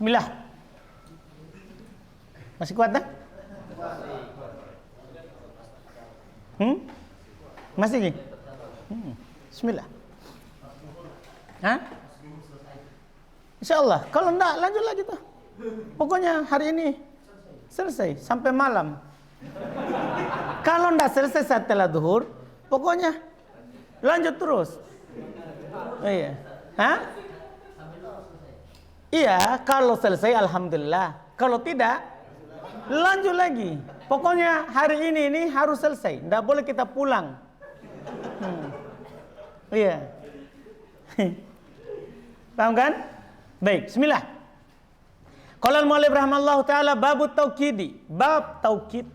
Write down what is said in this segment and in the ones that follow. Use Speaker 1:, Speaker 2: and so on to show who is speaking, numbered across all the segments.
Speaker 1: Bismillah. Masih kuat tak? Masih lagi? Bismillah. Hah? Insyaallah. Kalau enggak, lanjut lagi tuh. Pokoknya hari ini selesai sampai malam. Kalau enggak selesai setelah zuhur, pokoknya lanjut terus. Iya. Hah? Iya, kalau selesai alhamdulillah. Kalau tidak, lanjut lagi. Pokoknya hari ini harus selesai. Enggak boleh kita pulang. Iya. Paham kan? Baik, bismillah. Qala al-mu'allif rahimallahu taala babut taukidi, bab taukid.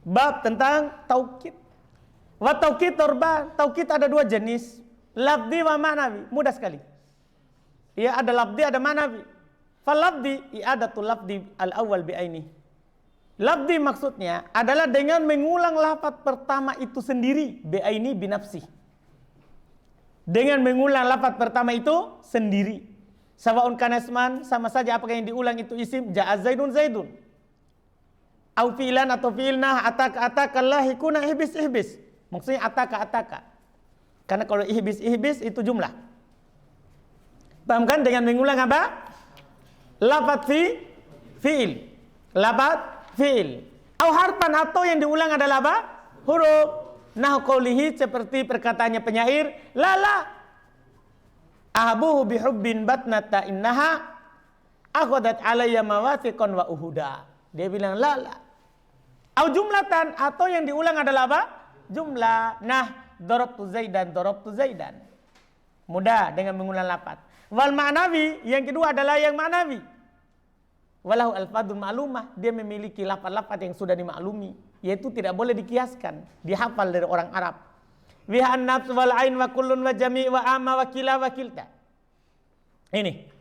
Speaker 1: Bab tentang taukid. Wa taukid torba, taukid ada dua jenis, lafzi wa ma'nawi. Mudah sekali. Ya, ada lafzi, ada ma'nawi. Fal lafzi i'adatul lafzi al-awwal bi aini. Lafzi maksudnya adalah dengan mengulang lafaz pertama itu sendiri, bi aini bi nafsi. Dengan mengulang lafaz pertama itu sendiri. Sawaun kana isman, sama saja apakah yang diulang itu isim, ja'a zaidun zaidun. Au fi'lan atau fi'ilnah, ataka lahikuna ihbis. Maksudnya ataka. Karena kalau ihbis itu jumlah. Paham kan? Dengan mengulang apa? Lafaz fi'il. Lafaz fi'il. Au harfan, atau yang diulang adalah apa? Huruf. Nah qaulihi, seperti perkataannya penyair, la ahabuhu bihubbin batnata innaha akhadat alayya mawathiqan wa uhuda. Dia bilang la. Au jumlatan, atau yang diulang adalah apa? Jumlah. Nah, darabtu zaidan. Mudah dengan mengulang lafaz. Wal ma'nawi, yang kedua adalah yang ma'nawi. Walahu alfadun ma'lumah, dia memiliki lafaz-lafaz yang sudah dimaklumi, yaitu tidak boleh dikiaskan, dihafal dari orang Arab. Wiha an-nafs wal ain wa kullun wa jami' wa amma wa kila wa kilta. Ini.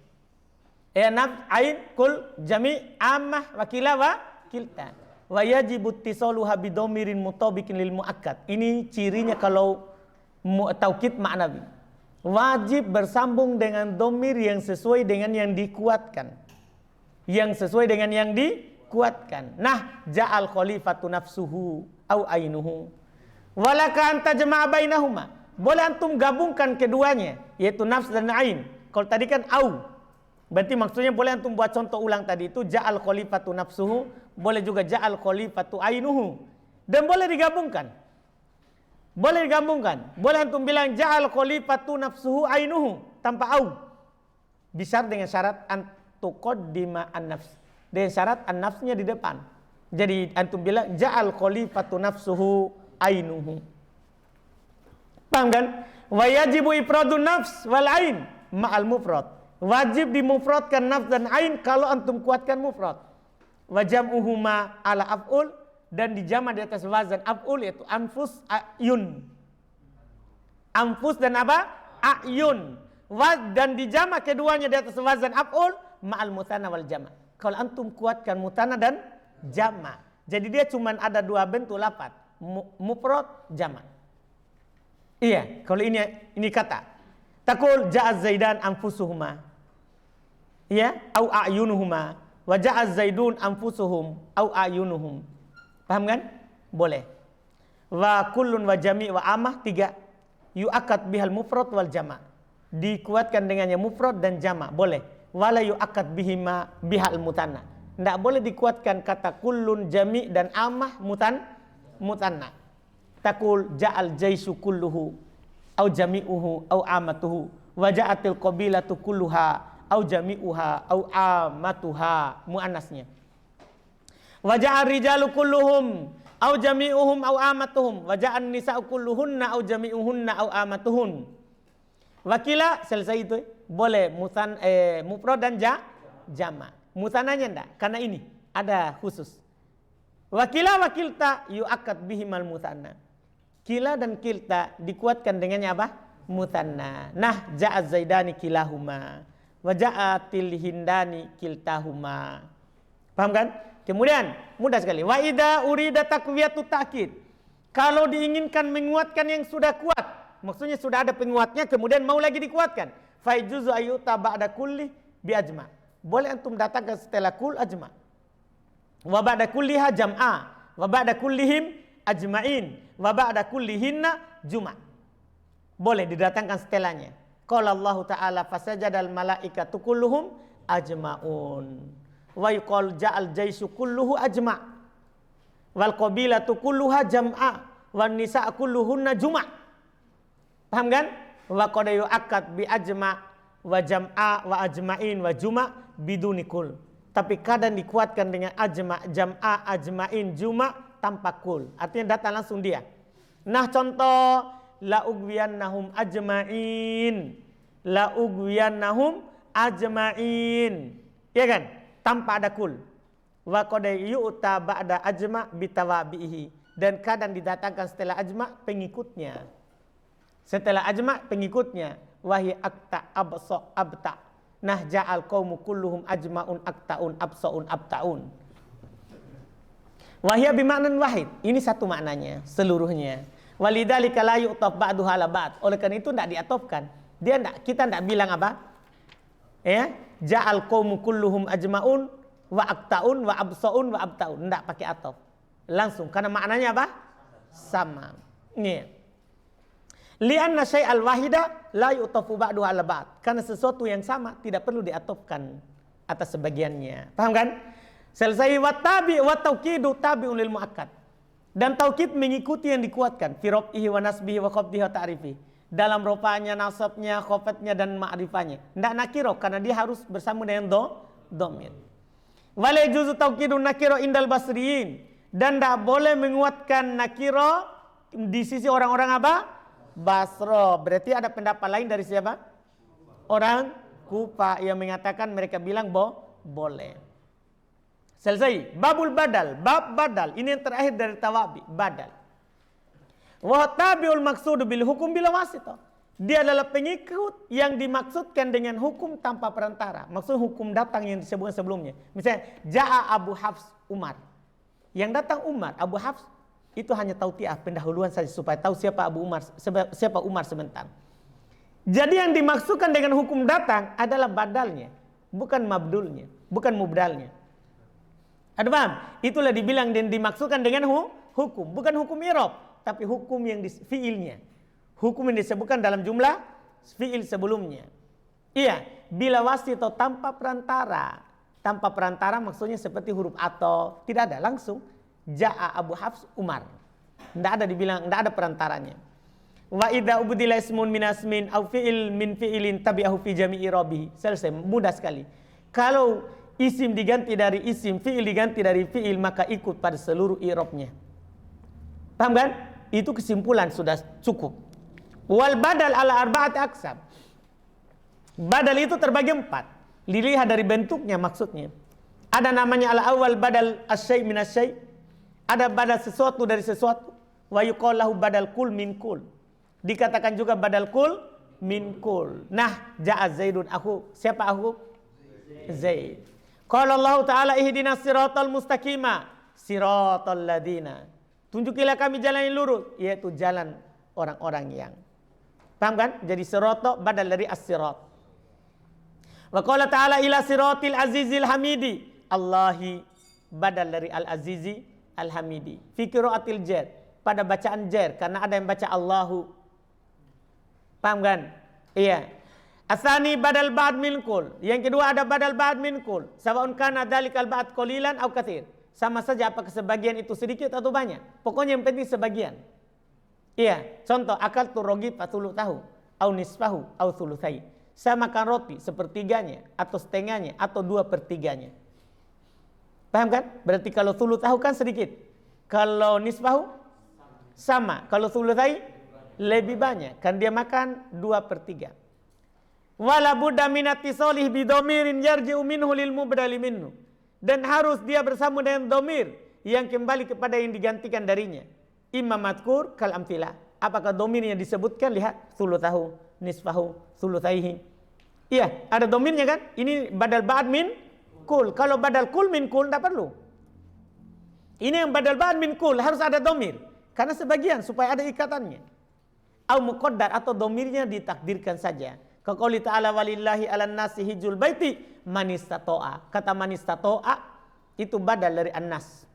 Speaker 1: Ya, nafs, ain, kul, jami', ammah wa kila wa kilta. Wa yajibu ittisaluha bidomirin mutabiqin lil muakkad. Ini cirinya kalau taukid ma'nawi. Wajib bersambung dengan domir yang sesuai dengan yang dikuatkan. Yang sesuai dengan yang dikuatkan. Nah, ja'al khalifatu nafsuhu au ainuhu. Walaka anta jama'a bainahuma. Boleh antum gabungkan keduanya, yaitu nafs dan ain. Kalau tadi kan au. Berarti maksudnya boleh antum buat contoh ulang tadi itu ja'al khalifatu nafsuhu, boleh juga ja'al khalifatu ainuhu. Dan boleh digabungkan. Boleh antum bilang ja'al khalifatu nafsuhu ainuhu tanpa au. Bisa dengan syarat antuqaddima an-nafs. Dengan syarat an-nafsnya di depan. Jadi antum bilang ja'al khalifatu nafsuhu ainuhu. Paham kan? Wa yajibu ifradun nafs wal ain ma'al mufrad. Wajib dimufradkan nafs dan ain kalau antum kuatkan mufrad. Wa jam'uhuma ala af'ul, dan dijama di atas wazan af'ul, yaitu anfus ayun. Anfus dan apa? Ayun. Dan dijama keduanya di atas wazan af'ul ma'al mutanna wal jama'. Kalau antum kuatkan mutanna dan jama'. Jadi dia cuma ada dua bentuk lafaz, mufrad, jama'. Iya, kalau ini kata. Taqul ja'a zaidan anfusuhuma. Ya, au a'yunuhuma. Wa ja'a zaidun anfusuhum au a'yunuhum. Paham kan? Boleh. Wa kullun wa jami' wa amah, 3. Yu'akkad bihal mufrad wal jama'. Dikuatkan dengannya mufrad dan jama', boleh. Wala yu'akkad bihima bihal mutanna. Tidak boleh dikuatkan kata kullun, jami' dan amah mutanna. Taqul ja'al jaisu kulluhu au jami'uhu au amatuhu wa ja'atil qabilatu kulluha au jami'uha au amatuha, muannasnya. Wa ja'a rijalu kulluhum au jami'uhum au amatuhum wa ja'an nisa'u kulluhunna au jami'uhunna au amatuhun. Wakila, selesai itu. Boleh mufrad dan jama'. Mutananya enggak, karena ini ada khusus. Wakila wakilta yu'akkad bihimal mutanna. Kila dan kilta dikuatkan dengannya apa? Mutanna. Nah, ja'a zaidani kilahuma wa ja'atil hindani kiltahuma. Paham kan? Kemudian mudah sekali. Wa idza urida taqwiyatu ta'kid. Kalau diinginkan menguatkan yang sudah kuat, maksudnya sudah ada penguatnya kemudian mau lagi dikuatkan. Fa juzu ayyuta ba'da kulli bi ajma. Boleh antum datangkan setelah kul ajma. Wa ba'da kulliha jam'a, wa ba'da kullihim ajma'in, wa ba'da kullihinna juma'. Boleh didatangkan setelahnya. Qala Allah Ta'ala fasajadal malaikatu kulluhum ajma'un. Wa yuqal ja'al jaisu kulluhu ajma'. Wal qabilatu kulluha jam'a, wan nisa' kulluhunna juma'. Paham kan? Wa qad yu'akkad bi ajma' wa jam'a wa ajma'in wa juma' bidunikul. Tapi kadang dikuatkan dengan ajma', jam'a, ajma'in, juma' tanpa kul. Artinya datang langsung dia. Nah contoh, la ugwiyannahum ajma'in. La ugwiyannahum ajma'in. Iya kan? Tanpa ada kul. Wa qad yu'ta ba'da ajma' bitawabihi. Dan kadang didatangkan setelah ajma' pengikutnya. Setelah ajma' pengikutnya. Wahi akta absa abta. Nah ja'al qaumu kulluhum ajma'un akta'un absa'un abta'un. Wahia bima'nan wahid. Ini satu maknanya seluruhnya. Walidzalika la yu'taf ba'duha ala ba'd. Oleh karena itu tidak diatofkan. Kita tidak bilang apa? Ya, ja'al qaumu kulluhum ajma'un wa akta'un wa absa'un wa abta'un. Tidak pakai atof. Langsung karena maknanya apa? Sama. Nih. Lianna syai'al wahida la yu'tafu ba'duhu 'ala ba'd. Karena sesuatu yang sama tidak perlu diatofkan atas sebagiannya. Paham kan? Selesai wa tabi wa tauqidu tabi'un lil muakkad. Dan taukid mengikuti yang dikuatkan fi raf'ihi wa nasbihi wa khafdihi wa ta'rifi. Dalam rofanya, nasabnya, khofatnya dan ma'rifahnya. Tidak nakiro karena dia harus bersama dengan dhamir. Wa la yajuzu taukidun nakiro indal basriyin. Dan tidak boleh menguatkan nakiro di sisi orang-orang apa? Basro. Berarti ada pendapat lain dari siapa? Orang Kufa yang mengatakan mereka bilang boleh. Selesai. Babul badal. Bab badal. Ini yang terakhir dari tawabi. Badal. Wa tabiul maksudu bil hukum bila wasitah. Dia adalah pengikut yang dimaksudkan dengan hukum tanpa perantara. Maksud hukum datang yang disebutkan sebelumnya. Misalnya Ja'a Abu Hafs Umar. Yang datang Umar, Abu Hafs itu hanya tautiah pendahuluan saja supaya tahu siapa Umar sebentar. Jadi yang dimaksudkan dengan hukum datang adalah badalnya, bukan mabdulnya, bukan mubdalnya. Ada paham? Itulah dibilang dan dimaksudkan dengan hukum, bukan hukum i'rab, tapi hukum yang fiilnya. Hukum yang disebutkan dalam jumlah fiil sebelumnya. Iya, bila wasitah tanpa perantara. Tanpa perantara maksudnya seperti huruf atau tidak ada langsung. Ja'a Abu Hafs Umar. Tidak ada dibilang, tidak ada perantaranya. Wa idza ubdila ismun min asmin aw fi'il min fi'ilin tabi'ahu fi jami'i rabihi. Selesai, mudah sekali. Kalau isim diganti dari isim, fi'il diganti dari fi'il, maka ikut pada seluruh i'rabnya. Paham kan? Itu kesimpulan sudah cukup. Wal badal ala arba'ati aqsam. Badal itu terbagi 4. Dilihat dari bentuknya maksudnya. Ada namanya al-awwal badal asy-syai' min asy-syai'. Ada badal sesuatu dari sesuatu. Wa yuqal lahu badal kul min kul. Dikatakan juga badal kul min kul. Nah, ja'a Zaidun aku. Siapa aku? Zaid. Qala Allah Ta'ala ihdinas siratal mustaqima. Siratal ladina. Tunjukilah kami jalan yang lurus. Yaitu jalan orang-orang yang. Paham kan? Jadi sirata badal dari as-sirat. Wa qala Ta'ala ila siratil azizil hamidi. Allahi badal dari al-azizi Al-Hamidi. Fi qiraatil jar. Pada bacaan jar. Karena ada yang baca Allahu. Paham kan? Iya. Asani badal ba'd min kul. Yang kedua ada badal ba'd min kul. Sawa'un kana dalikal ba'd qalilan aw katsir. Sama saja apakah sebagian itu sedikit atau banyak. Pokoknya yang penting sebagian. Iya. Contoh. Akal tu rogi fatulu tahu. Au nisfahu. Au thuluthai. Saya makan roti sepertiganya. Atau setengahnya. Atau 2/3. Paham kan? Berarti kalau thuluth tahu kan sedikit. Kalau nisfahu sama. Kalau thuluthai lebih banyak. Kan dia makan 2/3. Wala budda min ittisalih bi dhamirin yarji'u minhu lil mubdali minhu. Dan harus dia bersama dengan dhamir yang kembali kepada yang digantikan darinya. Imma madkur kal amthilah. Apakah dhamirnya disebutkan? Lihat thuluthahu, nisfahu, thuluthaihi. Iya, ada dhamirnya kan? Ini badal ba'd min kul. Kalau badal kul min kul tidak perlu. Ini yang badal ba'd min kul harus ada dhamir. Karena sebagian supaya ada ikatannya. Au muqaddar atau dhamirnya ditakdirkan saja. Kaqouli ta'ala walillahi 'alan nasi hijjul baiti manistato'a. Kata manistato'a itu badal dari an-nas.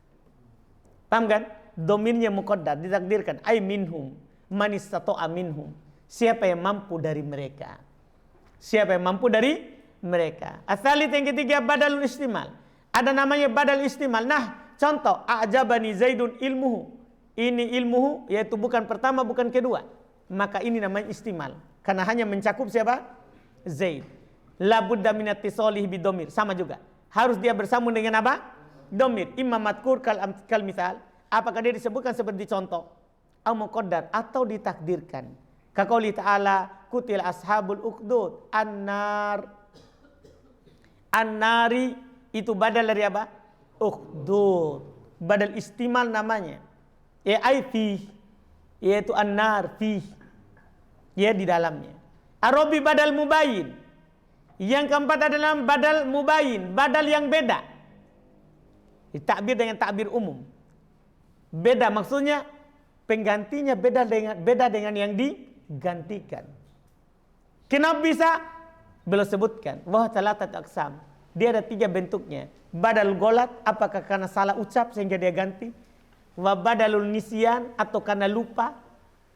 Speaker 1: Paham kan? Domirnya muqaddar, ditakdirkan. Ay minhum, manistato'a minhum. Siapa yang mampu dari mereka. Siapa yang mampu dari mereka. As-salis yang ketiga badalul istimal. Ada namanya badal istimal. Nah, contoh, a'jabani Zaidun ilmuhu. Ini ilmuhu, yaitu bukan pertama, bukan kedua. Maka ini namanya istimal. Karena hanya mencakup siapa? Zaid. La budda min ittisalih bidomir. Sama juga. Harus dia bersambung dengan apa? Domir. Imma madkur kal misal. Apakah dia disebutkan seperti contoh? Au muqaddar, atau ditakdirkan. Kaqouli ta'ala, kutil ashabul ukhdud. An-nar. An-nari itu badal dari apa? Ukhdud. Badal istimal namanya. Ya ay fi, yaitu an-nar fi, ya di dalamnya. Arabi badal mubayin. Yang keempat adalah badal mubayin, badal yang beda. Takbir dengan takbir umum. Beda maksudnya penggantinya beda dengan yang digantikan. Kenapa bisa? Belum sebutkan. Wah talatat aqsam. Dia ada 3 bentuknya. Badal golat, apakah karena salah ucap sehingga dia ganti? Wa badalul nisyan, atau karena lupa.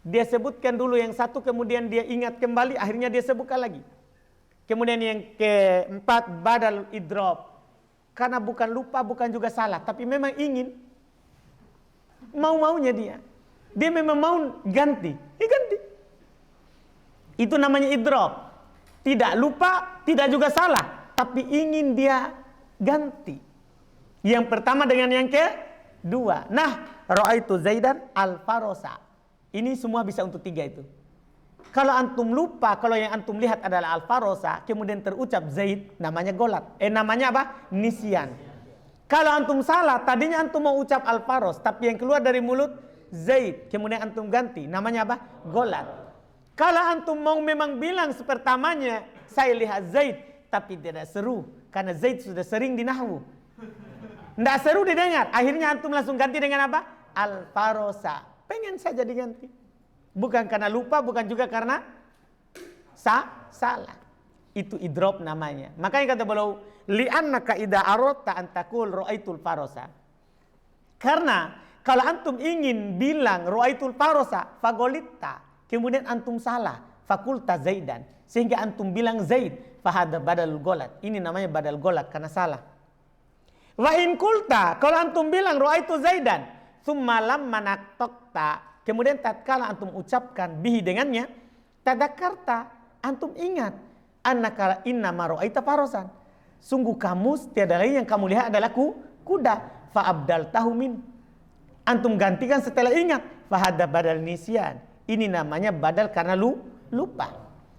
Speaker 1: Dia sebutkan dulu yang satu, kemudian dia ingat kembali, akhirnya dia sebutkan lagi. Kemudian yang keempat badal idrob, karena bukan lupa, bukan juga salah, tapi memang ingin, mau-maunya dia memang mau ganti, ganti. Itu namanya idrob. Tidak lupa, tidak juga salah, tapi ingin dia ganti. Yang pertama dengan yang kedua. Nah, ra'aitu Zaidan al-farosa. Ini semua bisa untuk 3 itu. Kalau antum lupa, kalau yang antum lihat adalah al-farosa, kemudian terucap Zaid, namanya golat. Namanya apa? Nisyan. Kalau antum salah, tadinya antum mau ucap al-faros, tapi yang keluar dari mulut Zaid, kemudian antum ganti, namanya apa? Golat. Kalau antum mau memang bilang sepertamanya, saya lihat Zaid, tapi tidak seru, karena Zaid sudah sering di nahwu. Nggak seru didengar. Akhirnya antum langsung ganti dengan apa? Al-farosa. Pengen saja diganti. Bukan karena lupa, bukan juga karena salah. Itu idrob namanya. Makanya kata beliau, li'annaka idza aradta an taqul ra'aitul farosa. Karena kalau antum ingin bilang ra'aitul farosa, fagolitta. Kemudian antum salah, fakulta Zaidan. Sehingga antum bilang Zaid, fahada badal golat. Ini namanya badal golat karena salah. Wa in kulta, kalau antum bilang ra'aitu Zaidan, tsumma lamma naqta, kemudian tatkala antum ucapkan bihi dengannya, tadzakarta, antum ingat, annaka innama ra'aita farosan. Sungguh kamu tiada lain yang kamu lihat adalah kuda, fa abdaltahu min. Antum gantikan setelah ingat, fa hadza badal nisyan. Ini namanya badal karena lupa.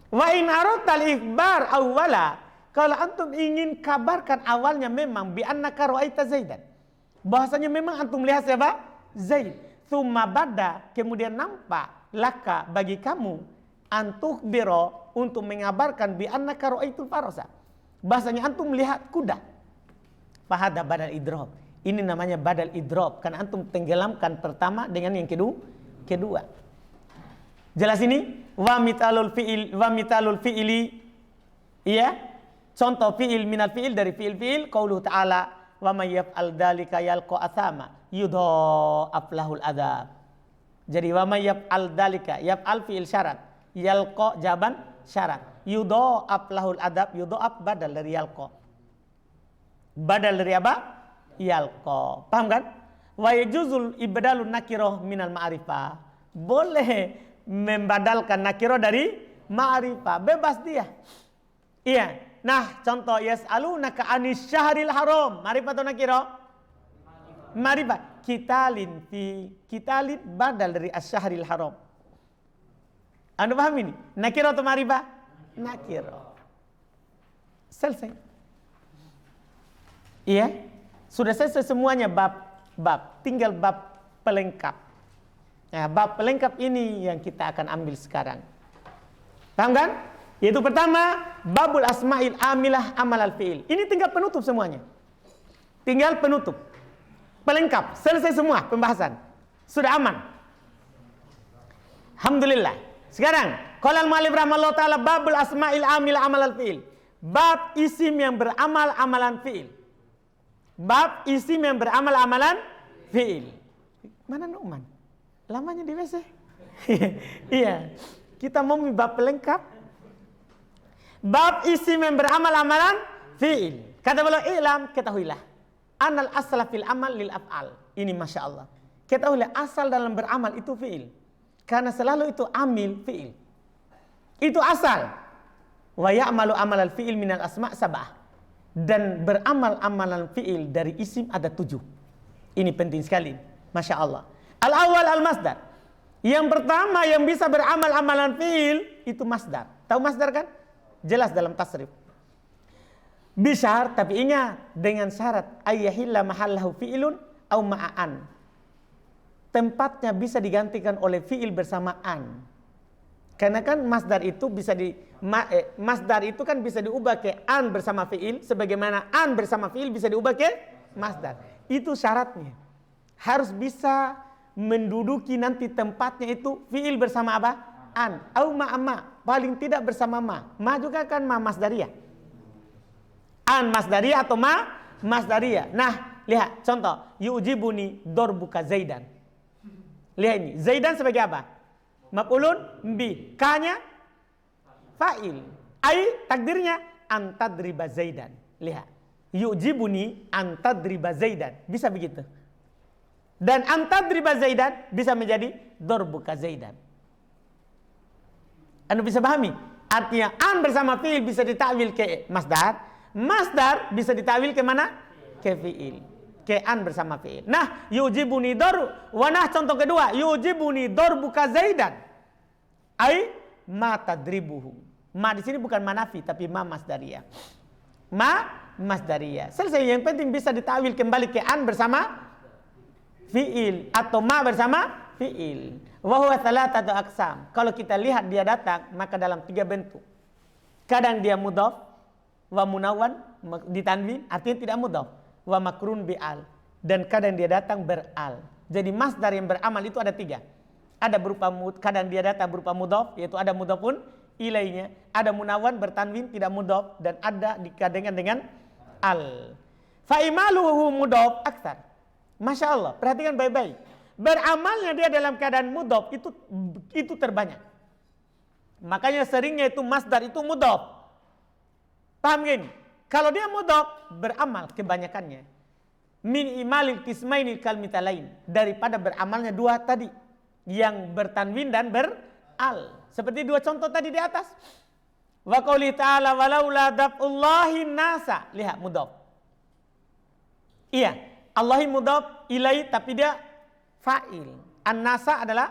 Speaker 1: Wa in aradtal ikhbar awwala, kalau antum ingin kabarkan awalnya memang bi annaka ra'aita Zaidan. Bahasanya memang antum lihat siapa? Zaid. Tsumma bada, kemudian nampak laka bagi kamu antukhbiro, untuk mengabarkan bi annaka ra'aitul farosa. Bahasanya antum lihat kuda. Fahada badal idrob. Ini namanya badal idrob karena antum tenggelamkan pertama dengan yang kedua. Jelas ini? Wa mitalul fi'ili, iya? Contoh fi'il minal fi'il dari fi'il qauluhu ta'ala wa may yaf'al dzalika yalqa athama yudha'af lahul adzab. Jadi wa may yaf'al dzalika, yaf'al fi'il syarat, yalqa jawaban syarat, yudha'af lahul adzab, yudha'af badal dari yalqa. Badal dari apa? Yalqa. Paham kan? Wa yajuzul ibdalun nakirah minal ma'rifah. Boleh membadalkan nakirah dari ma'rifah, bebas dia. Iya. Nah, contoh yas'alunaka anis syahril haram. Ma'rifah atau nakirah? Ma'rifah. Kitalin badal dari asy-syahril haram. Anda paham ini? Nakirah atau ma'rifah? Nakirah. Selesai. Iya. Sudah selesai semuanya bab. Tinggal bab pelengkap. Nah, bab pelengkap ini yang kita akan ambil sekarang. Paham kan? Yaitu pertama, babul asma'il amilah amal al-fi'il. Ini tinggal penutup semuanya. Tinggal penutup. Pelengkap. Selesai semua pembahasan. Sudah aman. Alhamdulillah. Sekarang, qala al-mu'allif rahimahullah ta'ala babul asma'il amilah amal al-fi'il. bab isim yang beramal amalan fi'il. Bab isim yang beramal amalan fi'il. Mana Nu'man? Lamanya di WC. Iya. Kita mau bab pelengkap. Bab isim yang beramal amalan fi'il. Kata beliau, "I'lam," ketahuilah. Anal asla fil amal lil af'al. Ini Masya Allah. Ketahuilah asal dalam beramal itu fi'il. Karena selalu itu amil fi'il. Itu asal. Wa ya'malu amalal fi'il minal asma' sab'ah. Dan beramal amalan fi'il dari isim ada 7. Ini penting sekali. Masya Allah. Al-awwal al-masdar. Yang pertama yang bisa beramal amalan fi'il itu masdar. Tahu masdar kan? Jelas dalam tasrif. Bisyar, tapi ingat dengan syarat ayyahilla mahallahu fi'ilun au ma'an. Tempatnya bisa digantikan oleh fi'il bersamaan. Karena kan masdar itu bisa masdar itu kan bisa diubah ke an bersama fi'il, sebagaimana an bersama fi'il bisa diubah ke masdar. Itu syaratnya. Harus bisa menduduki nanti tempatnya itu fi'il bersama apa? An. Au ma'ama. Paling tidak bersama ma. Ma juga kan ma masdariyah. An masdariyah atau ma masdariyah. Nah, lihat contoh. Yu'jibuni dorbuka Zaidan. Lihat ini. Zaidan sebagai apa? Maf'ulun bi. Ka-nya fa'il. Ai takdirnya antadriba Zaidan. Lihat. Yu'jibuni antadriba Zaidan. Bisa begitu. Dan antadriba Zaidan bisa menjadi dorbuka Zaidan. Anda bisa pahami? Artinya an bersama fi'il bisa ditakwil ke masdar. Masdar bisa ditakwil ke mana? Ke fi'il. Ke an bersama fi'il. Nah, yujibuni dor. Wanah contoh kedua, yujibuni dorbuka Zaidan. Ai ma tadribuhu. Ma di sini bukan manafi tapi ma masdariyah. Ma masdariyah. Selesai. Yang penting bisa ditakwil kembali ke an bersama fi'il atau ma bersama fi'il. Wa huwa thalathatu aqsam. Kalau kita lihat dia datang maka dalam 3 bentuk. Kadang dia mudhaf wa munawwan ditanwin artinya tidak mudhaf, wa makrun bi'al, dan kadang dia datang beral. Jadi masdar yang beramal itu ada 3. Ada berupa kadang dia datang berupa mudhaf, yaitu ada mudhafun ilainya, ada munawwan bertanwin tidak mudhaf, dan ada dikadengan dengan al. Fa imaluhu mudhaf aktsar. Masya Allah, perhatikan baik-baik. Beramalnya dia dalam keadaan mudhaf itu terbanyak. Makanya seringnya itu masdar itu mudhaf. Paham gini? Kalau dia mudhaf beramal kebanyakannya. Min imalil qismainil kalmitalain, daripada beramalnya 2 tadi yang bertanwin dan beral. Seperti 2 contoh tadi di atas. Wa qouli ta'ala walaula daf'ullahi nasa. Lihat mudhaf. Iya, Allahi mudhaf ilai tapi dia fa'il. An-nasa adalah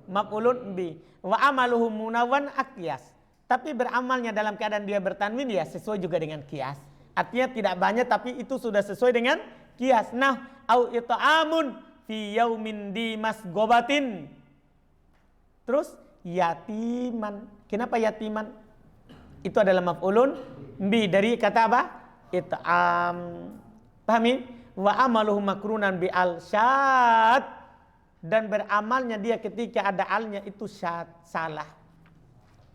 Speaker 1: maf'ulun bi. Wa amaluhu munawwan aqyas. Tapi beramalnya dalam keadaan dia bertanwin ya sesuai juga dengan qiyas. Artinya tidak banyak tapi itu sudah sesuai dengan qiyas. Nah, au it'amun fi yaumin di masgobatin. Terus yatiman. Kenapa yatiman? Itu adalah maf'ulun bi dari kata apa? It'am. Pahami? Wa amaluhu makrunan bi al syad, dan beramalnya dia ketika ada alnya itu syad, salah.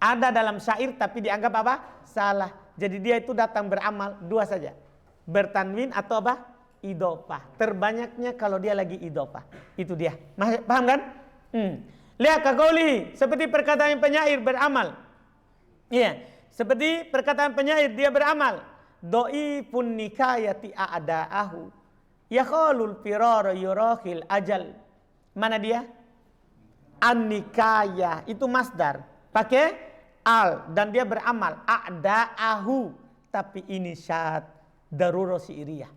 Speaker 1: Ada dalam syair tapi dianggap apa? Salah. Jadi dia itu datang beramal 2 saja. Bertanwin atau apa? Idhofah. Terbanyaknya kalau dia lagi idhofah. Itu dia. Paham kan? Lihat kaqaulihi, seperti perkataan penyair beramal. Iya, seperti perkataan penyair dia beramal. Dhaifun nikayati a'da'ahu yaqulul firar yurahil ajal. Mana dia? An-nikayah itu masdar. Pakai al dan dia beramal a'da'ahu, tapi ini syad daruro syi'riyah.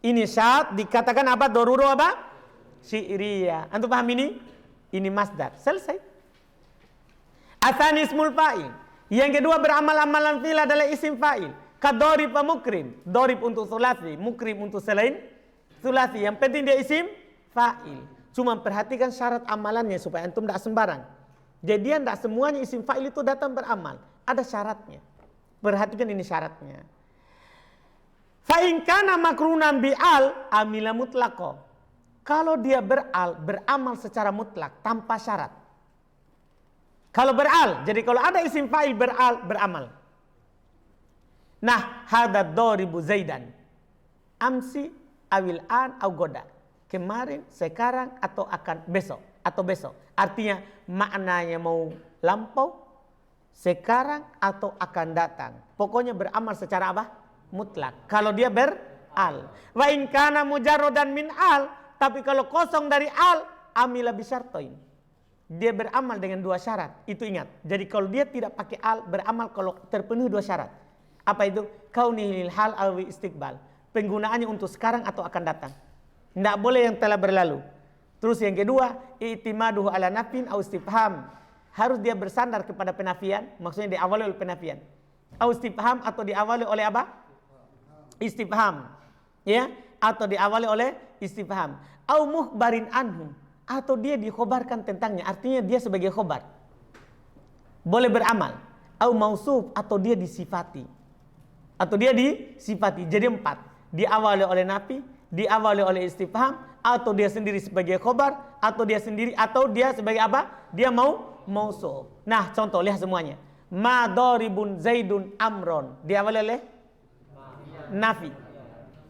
Speaker 1: Ini syad dikatakan apa? Daruro apa? Syi'riyah. Antum paham ini? Ini masdar. Selesai. Atsani ismul fa'il. Yang kedua beramal amalan fi'il adalah isim fa'il. Kadorib wa mukrim. Dorib untuk sulasi, mukrim untuk selain sulasi. Yang penting dia isim fa'il. Cuma perhatikan syarat amalannya supaya antum tidak sembarang. Jadi tidak semuanya isim fa'il itu datang beramal. Ada syaratnya. Perhatikan ini syaratnya. Fa in kana makrunan bi'al amila mutlaqo. Kalau dia beramal secara mutlak tanpa syarat. Kalau beral, jadi kalau ada isim fa'il beramal. Nah, hadad doribu Zaidan. Amsi awil an au goda. Kemarin, sekarang, atau akan besok. Atau besok. Artinya maknanya mau lampau, sekarang, atau akan datang. Pokoknya beramal secara apa? Mutlak. Kalau dia beral. Wa in kana mujarradan min al. Tapi kalau kosong dari al, amila bisyartain. Dia beramal dengan 2 syarat. Itu ingat. Jadi kalau dia tidak pakai al, beramal kalau terpenuhi 2 syarat. Apa itu? Kaunihil hal awi istiqbal. Penggunaannya untuk sekarang atau akan datang. Tidak boleh yang telah berlalu. Terus yang kedua, i'timaduhu ala nafin au istifham. Harus dia bersandar kepada penafian, maksudnya diawali oleh penafian. Au istifham atau diawali oleh apa? Istifham. Ya, atau diawali oleh istifham. Au mukhbarin anhu, atau dia dikhobarkan tentangnya, artinya dia sebagai khobar. Boleh beramal. Au mausuf, atau dia disifati. Atau dia disifati. Jadi 4. Diawali oleh nafi, diawali oleh istifham, atau dia sendiri sebagai khobar, atau dia sendiri, atau dia sebagai apa? Dia mausuf. Nah, contoh lihat semuanya. Ma daribun Zaidun amron. Diawali oleh nafi.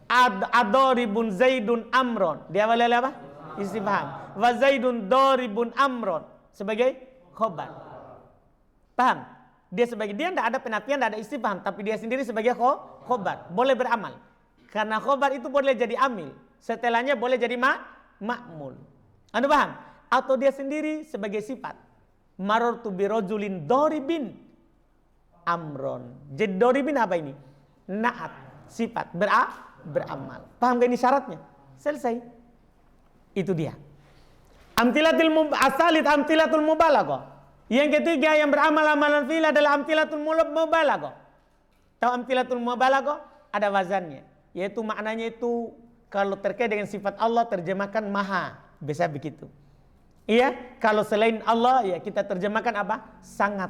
Speaker 1: Ad-daribun Zaidun amron. Diawali oleh apa? Istifham. Wa Zaidun daribun amron sebagai khobar. Paham? Dia sebagai dia tidak ada penafian, tidak ada istifham, tapi dia sendiri sebagai khobar. Boleh beramal. Karena khobar itu boleh jadi amil. Setelahnya boleh jadi ma'mul. Anda paham? Atau dia sendiri sebagai sifat. Marartu birojulin doribin amron. Jadi doribin apa ini? Naat. Sifat. Beramal. Paham gak ini syaratnya? Selesai. Itu dia. Amtilatul mubalaghah. Yang ketiga yang beramal amalan fi'il adalah amtilatul mubalaghah. Tahu amtilatul mubalaghah? Ada wazannya. Yaitu maknanya itu kalau terkait dengan sifat Allah terjemahkan maha. Biasa begitu. Iya, kalau selain Allah ya kita terjemahkan apa? Sangat.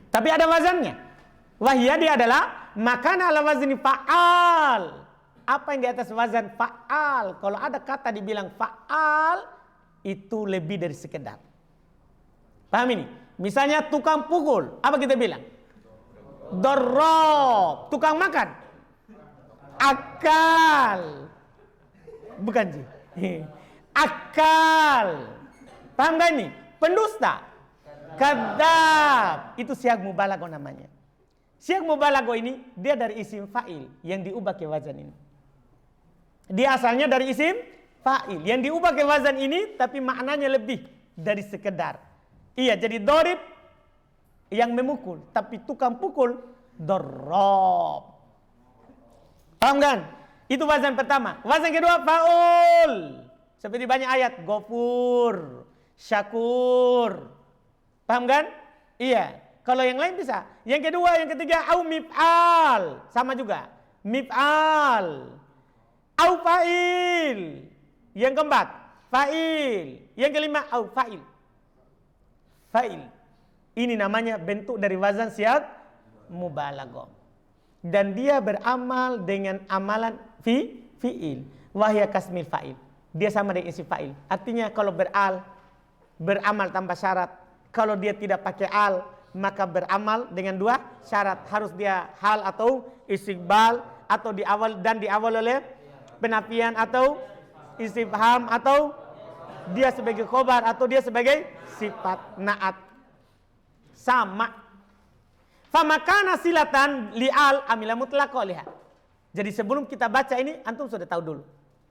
Speaker 1: Tapi ada wazannya. Wahya dia adalah makana ala wazni fa'al. Apa yang di atas wazan fa'al? Kalau ada kata dibilang fa'al, itu lebih dari sekedar. Paham ini? Misalnya tukang pukul, apa kita bilang? Dorrob. Tukang makan. Akal. Bukan sih. Akal. Paham gak ini? Pendusta. Kadzab. Itu siag mubalaghah namanya. Siag mubalaghah ini dia dari isim fa'il yang diubah ke wazan ini. Dia asalnya dari isim fa'il yang diubah ke wazan ini, tapi maknanya lebih dari sekedar. Iya, jadi dorib yang memukul, tapi tukang pukul dorrob. Paham kan? Itu wazan pertama. Wazan kedua faul. Seperti banyak ayat Ghafur, Syakur. Paham kan? Iya. Kalau yang lain bisa. Yang kedua, yang ketiga au mif'al. Sama juga. Mif'al. Au fa'il. Yang keempat fa'il. Yang kelima au fa'il. Fa'il. Ini namanya bentuk dari wazan siag mubalaghah. Dan dia beramal dengan amalan fi'il. Wahya kasmil fa'il. Dia sama dengan isi fa'il. Artinya kalau beramal tanpa syarat. Kalau dia tidak pakai al, maka beramal dengan 2 syarat. Harus dia hal atau istiqbal, atau diawal oleh penafian, atau istifham, atau dia sebagai khobar, atau dia sebagai sifat naat. Sama. Famakana silatan li'al amila mutlaqah. Lihat. Jadi sebelum kita baca ini antum sudah tahu dulu.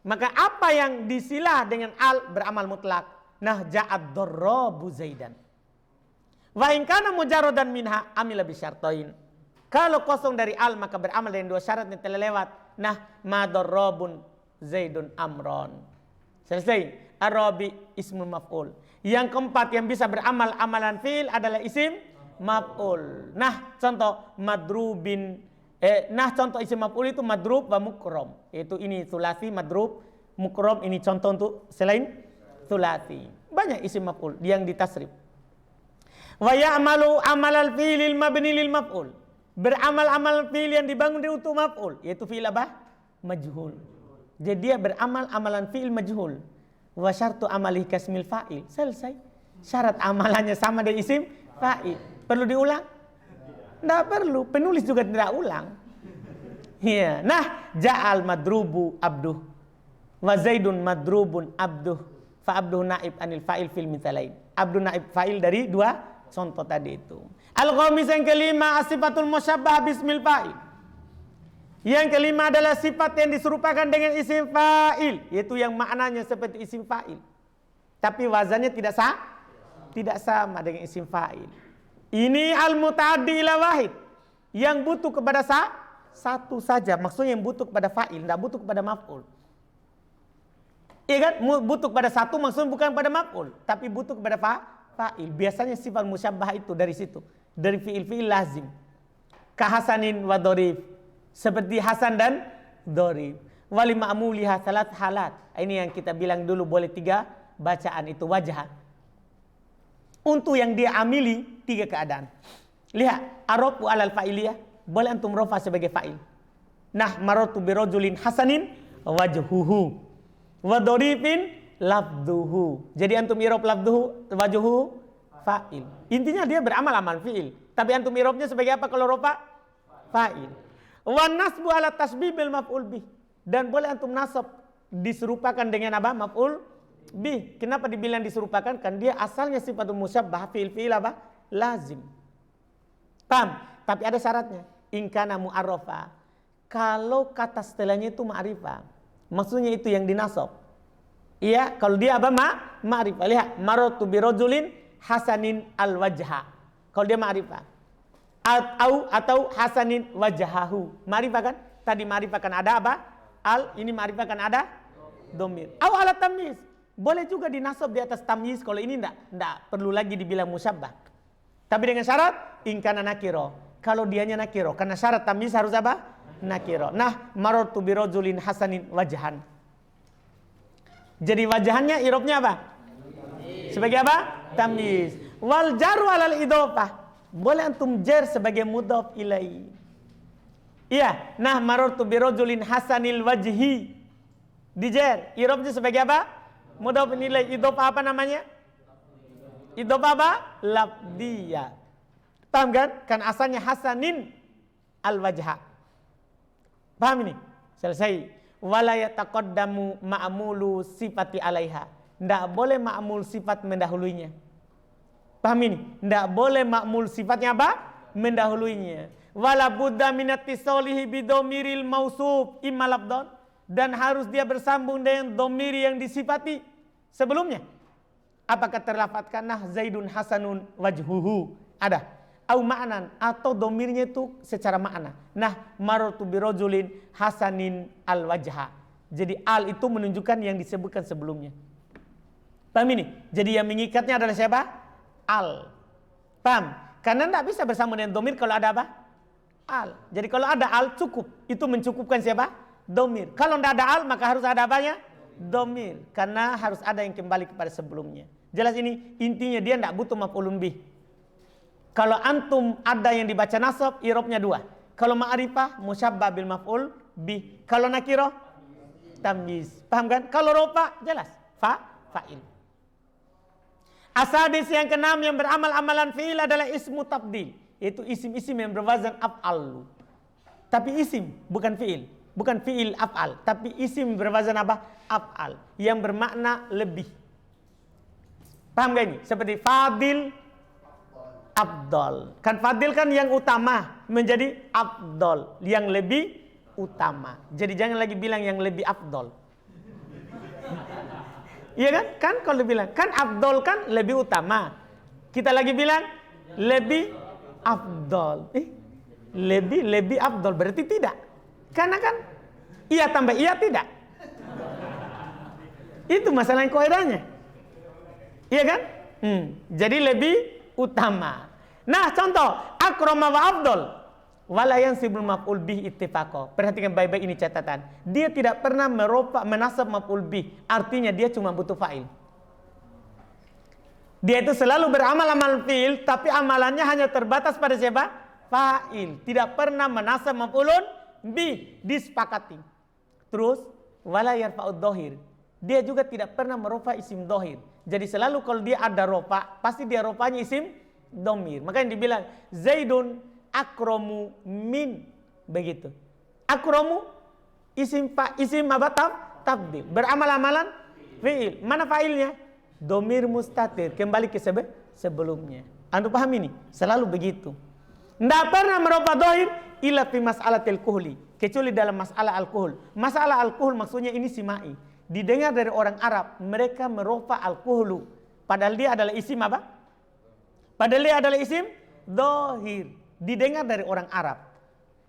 Speaker 1: Maka apa yang disilah dengan al beramal mutlak? Nah, ja'ad darrabu Zaidan. Wa in kana mujarradan minha amila bisyartain. Kalau kosong dari al maka beramal dengan 2 syarat yang telah lewat. Nah, ma darrabun Zaidun amron. Selesai. Arabi ismul maf'ul. Yang keempat yang bisa beramal amalan fi'il adalah isim maf'ul. Nah, contoh madrubin. Contoh isim maf'ul itu madrub wa mukram. Itu ini sulasi madrub, mukram ini contoh untuk selain sulasi. Banyak isim maf'ul yang ditasrif. Wa ya'malu amalal fi'lil mabni lil maf'ul. Beramal amal fi'il yang dibangun untuk maf'ul, yaitu fi'il apa? Majhul. Jadi dia beramal amalan fi'il majhul. Wa syartu amalihi kasmil fa'il. Selesai. Syarat amalannya sama dengan isim fa'il. Perlu diulang? Tidak perlu, penulis juga tidak ulang. Iya. Nah, ja'al madrubu abduh wa zaidun madrubun abduh fa abduh naib anil fa'il fil mithalain. Abduh naib fa'il dari dua contoh tadi itu. Al-khamis yang kelima asifatul musyabbah bismil fa'il. Yang kelima adalah sifat yang diserupakan dengan isim fa'il, yaitu yang maknanya seperti isim fa'il, tapi wazannya tidak sama dengan isim fa'il. Ini al-muta'addi ila wahid, yang butuh kepada satu saja, maksudnya yang butuh kepada fa'il, tidak butuh kepada maf'ul. Iya kan? Butuh kepada satu maksudnya bukan pada maf'ul, tapi butuh kepada fa'il. Biasanya sifat musyabbah itu dari situ, dari fi'il lazim. Kahasanin wa dorif, seperti hasan dan dorif. Wali ma'muliha salat halat. Ini yang kita bilang dulu boleh 3 bacaan itu wajah. Untuk yang dia amili 3 keadaan. Lihat, arofu alal fa'iliyah, boleh antum rofa sebagai fa'il. Nah, marotu birojulin hasanin wajhuhu wa dorifin lafduhu. Jadi antum irob lafduhu wajhuhu fa'il. Intinya dia beramal-amal fi'il. Tapi antum irobnya sebagai apa kalau rofa? Fa'il. Wa nasbu ala tasbih bil maf'ul bih, dan boleh antum nasab diserupakan dengan apa? Maf'ul bih. Kenapa dibilang diserupakan? Kan dia asalnya sifatul musyabbah fi'il apa? Lazim. Paham? Tapi ada syaratnya. In kana mu'arrafa. Kalau kata setelahnya itu ma'rifah, maksudnya itu yang dinasab. Iya, kalau dia apa? Ma'rifah. Lihat, maratu birajulin hasanin al wajha. Kalau dia ma'rifah. Atau hasanin wajahahu. Ma'rifah kan? Tadi ma'rifah kan ada apa? Al, ini ma'rifah kan ada domir. Au ala tamyiz. Boleh juga dinasab di atas tamyiz. Kalau ini enggak perlu lagi dibilang musyabbah. Tapi dengan syarat in kana nakiro. Kalau dianya nakiro, karena syarat tamyiz harus apa? Nakiro. Nah, marartu birajulin hasanin wajahan. Jadi wajahannya irobnya apa? Sebagai apa? Tamyiz. Wal jaru alal idhofah. Boleh antum jar sebagai mudhaf ilai. Iya, nah marartu birajulin hasanil wajhi. Dijar, irobnya sebagai apa? Mudhaf ilai. Idhofah apa namanya? Idhofah apa? Lafdiyah. Paham kan? Kan asalnya hasanin al wajha. Paham ini? Selesai. Wala yataqaddamu ma'mulu sifati alaiha. Tidak boleh ma'mul sifat mendahuluinya. Paham ini? Tidak boleh ma'mul sifatnya apa? Mendahuluinya. Wala budda minattisolihi bidomiril mausuf imma lafdhan. Dan harus dia bersambung dengan domir yang disifati sebelumnya. Apakah terlafadzkan nah Zaidun hasanun wajhuhu? Ada. Au ma'nan, atau domirnya itu secara makna. Nah, marartu birajulin hasanin al wajha. Jadi al itu menunjukkan yang disebutkan sebelumnya. Paham ini? Jadi yang mengikatnya adalah siapa? Al. Paham? Karena tidak bisa bersambung dengan domir kalau ada apa? Al. Jadi kalau ada al cukup. Itu mencukupkan siapa? Domir. Kalau tidak ada al maka harus ada apanya? Domir. Karena harus ada yang kembali kepada sebelumnya. Jelas ini? Intinya dia tidak butuh maf'ulun bih. Kalau antum ada yang dibaca nasab, irobnya 2. Kalau ma'rifah, musyabbah bil maf'ul bih. Kalau nakirah, tamyiz. Paham kan? Kalau rofa, jelas. Fa'il. Asadis yang keenam yang beramal amalan fi'il adalah ismu tabdil. Yaitu isim-isim yang berwazan af'al. Tapi isim, bukan fi'il. Bukan fi'il af'al. Tapi isim berwazan apa? Af'al. Yang bermakna lebih. Paham gak ini? Seperti fadil, abdol. Kan fadil kan yang utama. Menjadi abdol. Yang lebih utama. Jadi jangan lagi bilang yang lebih abdol. Iya kan? Kan kalau bilang kan afdol kan lebih utama. Kita lagi bilang lebih afdol. Lebih afdol berarti tidak. Karena kan iya tambah iya tidak. Itu masalah yang koedannya. Iya kan? Jadi lebih utama. Nah, contoh akrama wa afdol. Wala yansibul maf'ul bih ittifaqo. Perhatikan baik-baik ini catatan. Dia tidak pernah menasab maf'ul bih. Artinya dia cuma butuh fa'il. Dia itu selalu beramal amal fi'il, tapi amalannya hanya terbatas pada siapa? Fa'il. Tidak pernah menasab maf'ulun bih. Disepakati. Terus wala yarfa'ud dhahir. Dia juga tidak pernah merofa isim dhahir. Jadi selalu kalau dia ada rofa, pasti dia rofanya isim domir. Makanya dibilang Zaidun akramu min. Begitu. Akramu isim apa? Tafdil. Beramal-amalan fi'il. Mana fa'ilnya? Domir mustatir. Kembali ke sebelumnya. Anda paham ini? Selalu begitu. Tidak pernah merupa dohir illa fi mas'alatil kuhli. Kecuali dalam masalah alkohol. Masalah alkohol maksudnya ini simai. Didengar dari orang Arab. Mereka merupa alkoholu. Padahal dia adalah isim apa? Padahal dia adalah isim dohir. Didengar dari orang Arab.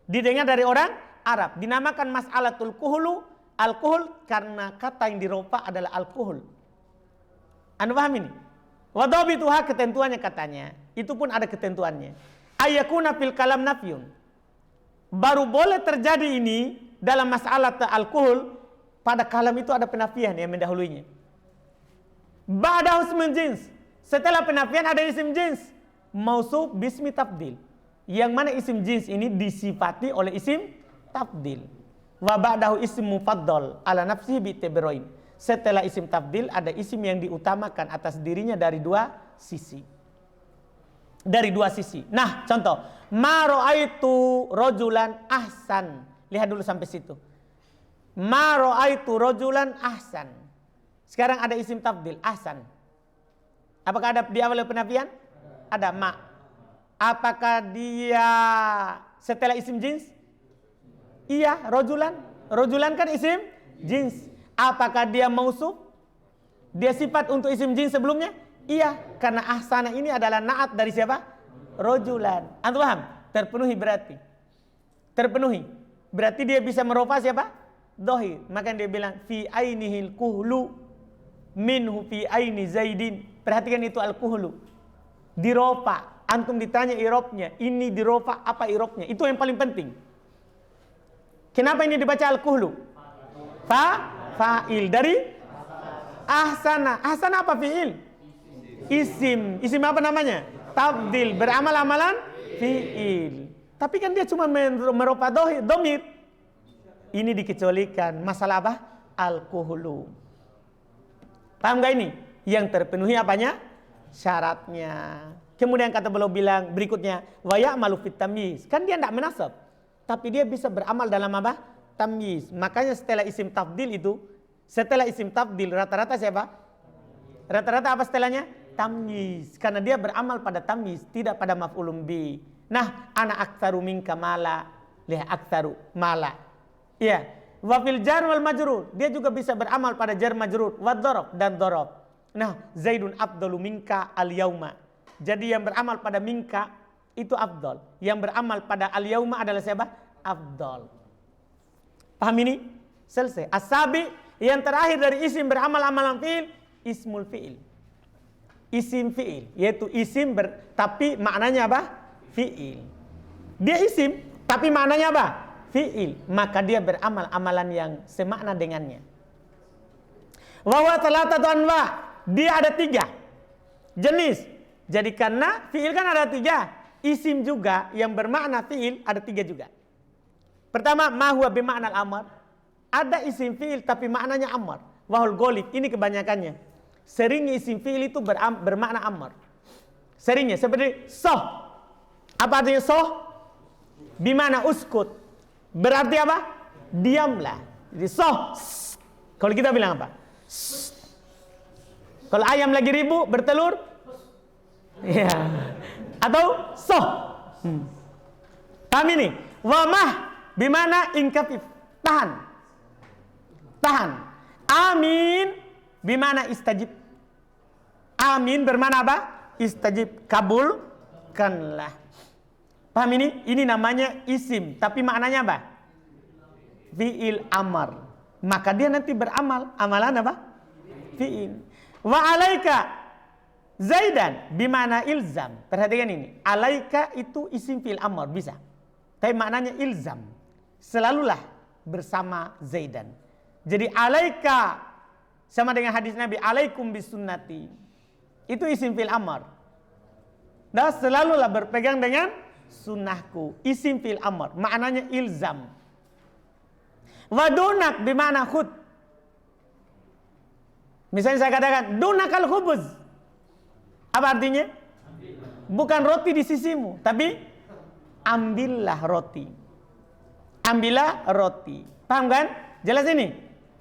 Speaker 1: Didengar dari orang Arab. Dinamakan mas'alatul kuhlu. Alkohol karena kata yang diropa adalah alkohol. Anda paham ini? Wadhabituha ketentuannya katanya. Itu pun ada ketentuannya. Ayakuna fil kalam nafyun. Baru boleh terjadi ini dalam masalah alkohol pada kalam itu ada penafian yang mendahulunya. Ba'da ism jins. Setelah penafian ada isim jins. Mausuf bismi tafdil. Yang mana isim jins ini disifati oleh isim tafdil. Wa ba'dahu ism mufaddal ala nafsihi bi tibroin. Setelah isim tafdil ada isim yang diutamakan atas dirinya dari dua sisi. Dari dua sisi. Nah, contoh, ma ra'aitu rajulan ahsan. Lihat dulu sampai situ. Ma ra'aitu rajulan ahsan. Sekarang ada isim tafdil ahsan. Apakah ada di awal penafian? Ada ma. Apakah dia setelah isim jins? Iya, rajulan. Rajulan kan isim jins. Apakah dia mausuf? Dia sifat untuk isim jins sebelumnya? Iya, karena ahsana ini adalah naat dari siapa? Rajulan. Antum paham? Terpenuhi berarti. Terpenuhi. Berarti dia bisa merofa siapa? Dohir. Maka dia bilang fi ainihil kuhlu minhu fi aini zaidin. Perhatikan itu al-kuhlu. Dirofa. Antum ditanya irobnya. Ini dirofa apa irobnya? Itu yang paling penting. Kenapa ini dibaca al-kuhlu? Fa'il dari ahsana. Ahsana apa fi'il? Isim. Isim apa namanya? Tafdil. Beramal-amalan fi'il. Tapi kan dia cuma merupa domir. Ini dikecualikan. Masalah apa? Al-kuhlu. Paham gak ini? Yang terpenuhi apanya? Syaratnya. Kemudian kata beliau bilang berikutnya. Wa ya'malu fit tamyiz. Kan dia tidak menasab. Tapi dia bisa beramal dalam apa? Tamyiz. Makanya setelah isim tafdil itu, setelah isim tafdil rata-rata siapa? Rata-rata apa setelahnya? Tamyiz. Karena dia beramal pada tamyiz, tidak pada maf'ulun bi. Nah, ana aktsaru minka mala, lihat aktsaru mala. Iya. Wa fil jar wal majrur, dia juga bisa beramal pada jar majrur, wa dzarab dan dzarab. Nah, Zaidun afdalu minka al yauma. Jadi yang beramal pada minka itu afdal. Yang beramal pada al-yauma adalah siapa? Afdal. Paham ini? Selesai. As-sabi yang terakhir dari isim beramal amalan fi'il, ismul fi'il. Isim fi'il, yaitu isim tapi maknanya apa? Fi'il. Dia isim tapi maknanya apa? Fi'il. Maka dia beramal amalan yang semakna dengannya. Wa huwa thalathatu anwa. Dia ada 3 jenis. Jadi karena fi'il kan ada 3. Isim juga yang bermakna fi'il ada 3 juga. Pertama, ma huwa bima'na al-amr. Ada isim fi'il tapi maknanya amr. Wahul ghalib, ini kebanyakannya. Seringnya isim fi'il itu bermakna amr. Seringnya seperti soh. Apa artinya soh? Bimana uskut. Berarti apa? Diamlah. Jadi soh. Kalau kita bilang apa? Kalau ayam lagi ribu bertelur, ya. Atau soh. Paham ini? Wamah bimana inkafif. Tahan. Tahan. Amin bimana istajib. Amin bermana apa? Istajib. Kabulkanlah. Paham ini? Ini namanya isim. Tapi maknanya apa? Fi'il amar. Maka dia nanti beramal. Amalan apa? Fi'il. Wa alaika Zaidan bimana ilzam. Perhatikan ini. Alaika itu isim fi'il amr bisa. Tapi maknanya ilzam. Selalulah bersama Zaidan. Jadi alaika sama dengan hadis Nabi alaikum bisunnati. Itu isim fi'il amr. Dan selalulah berpegang dengan sunnahku. Isim fi'il amr. Maknanya ilzam. Wadunak bimana khud. Misalnya saya katakan dunakal khubuz. Apa artinya? Bukan roti di sisimu, tapi ambillah roti. Ambillah roti. Paham kan? Jelas ini?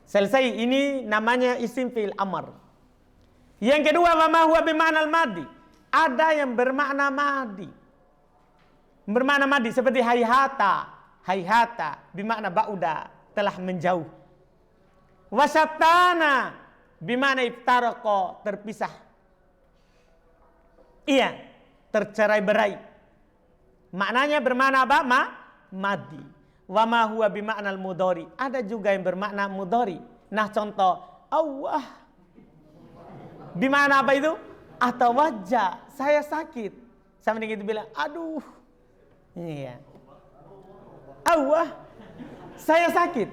Speaker 1: Selesai. Ini namanya isim fi'il amr. Yang kedua, wa ma huwa bima'nal madi. Ada yang bermakna madi. Bermakna madi seperti hayhata. Hayhata bermakna ba'uda, telah menjauh. Wasatana bermakna iftaraqa, terpisah. Iya, tercerai-berai. Maknanya bermakna apa? Madi. Wa ma huwa bima'nal mudhari. Ada juga yang bermakna mudhari. Nah, contoh Allah. Bimana apa itu? Atau wajah, saya sakit. Sama dengan itu bilang, aduh. Iya. Allah, saya sakit.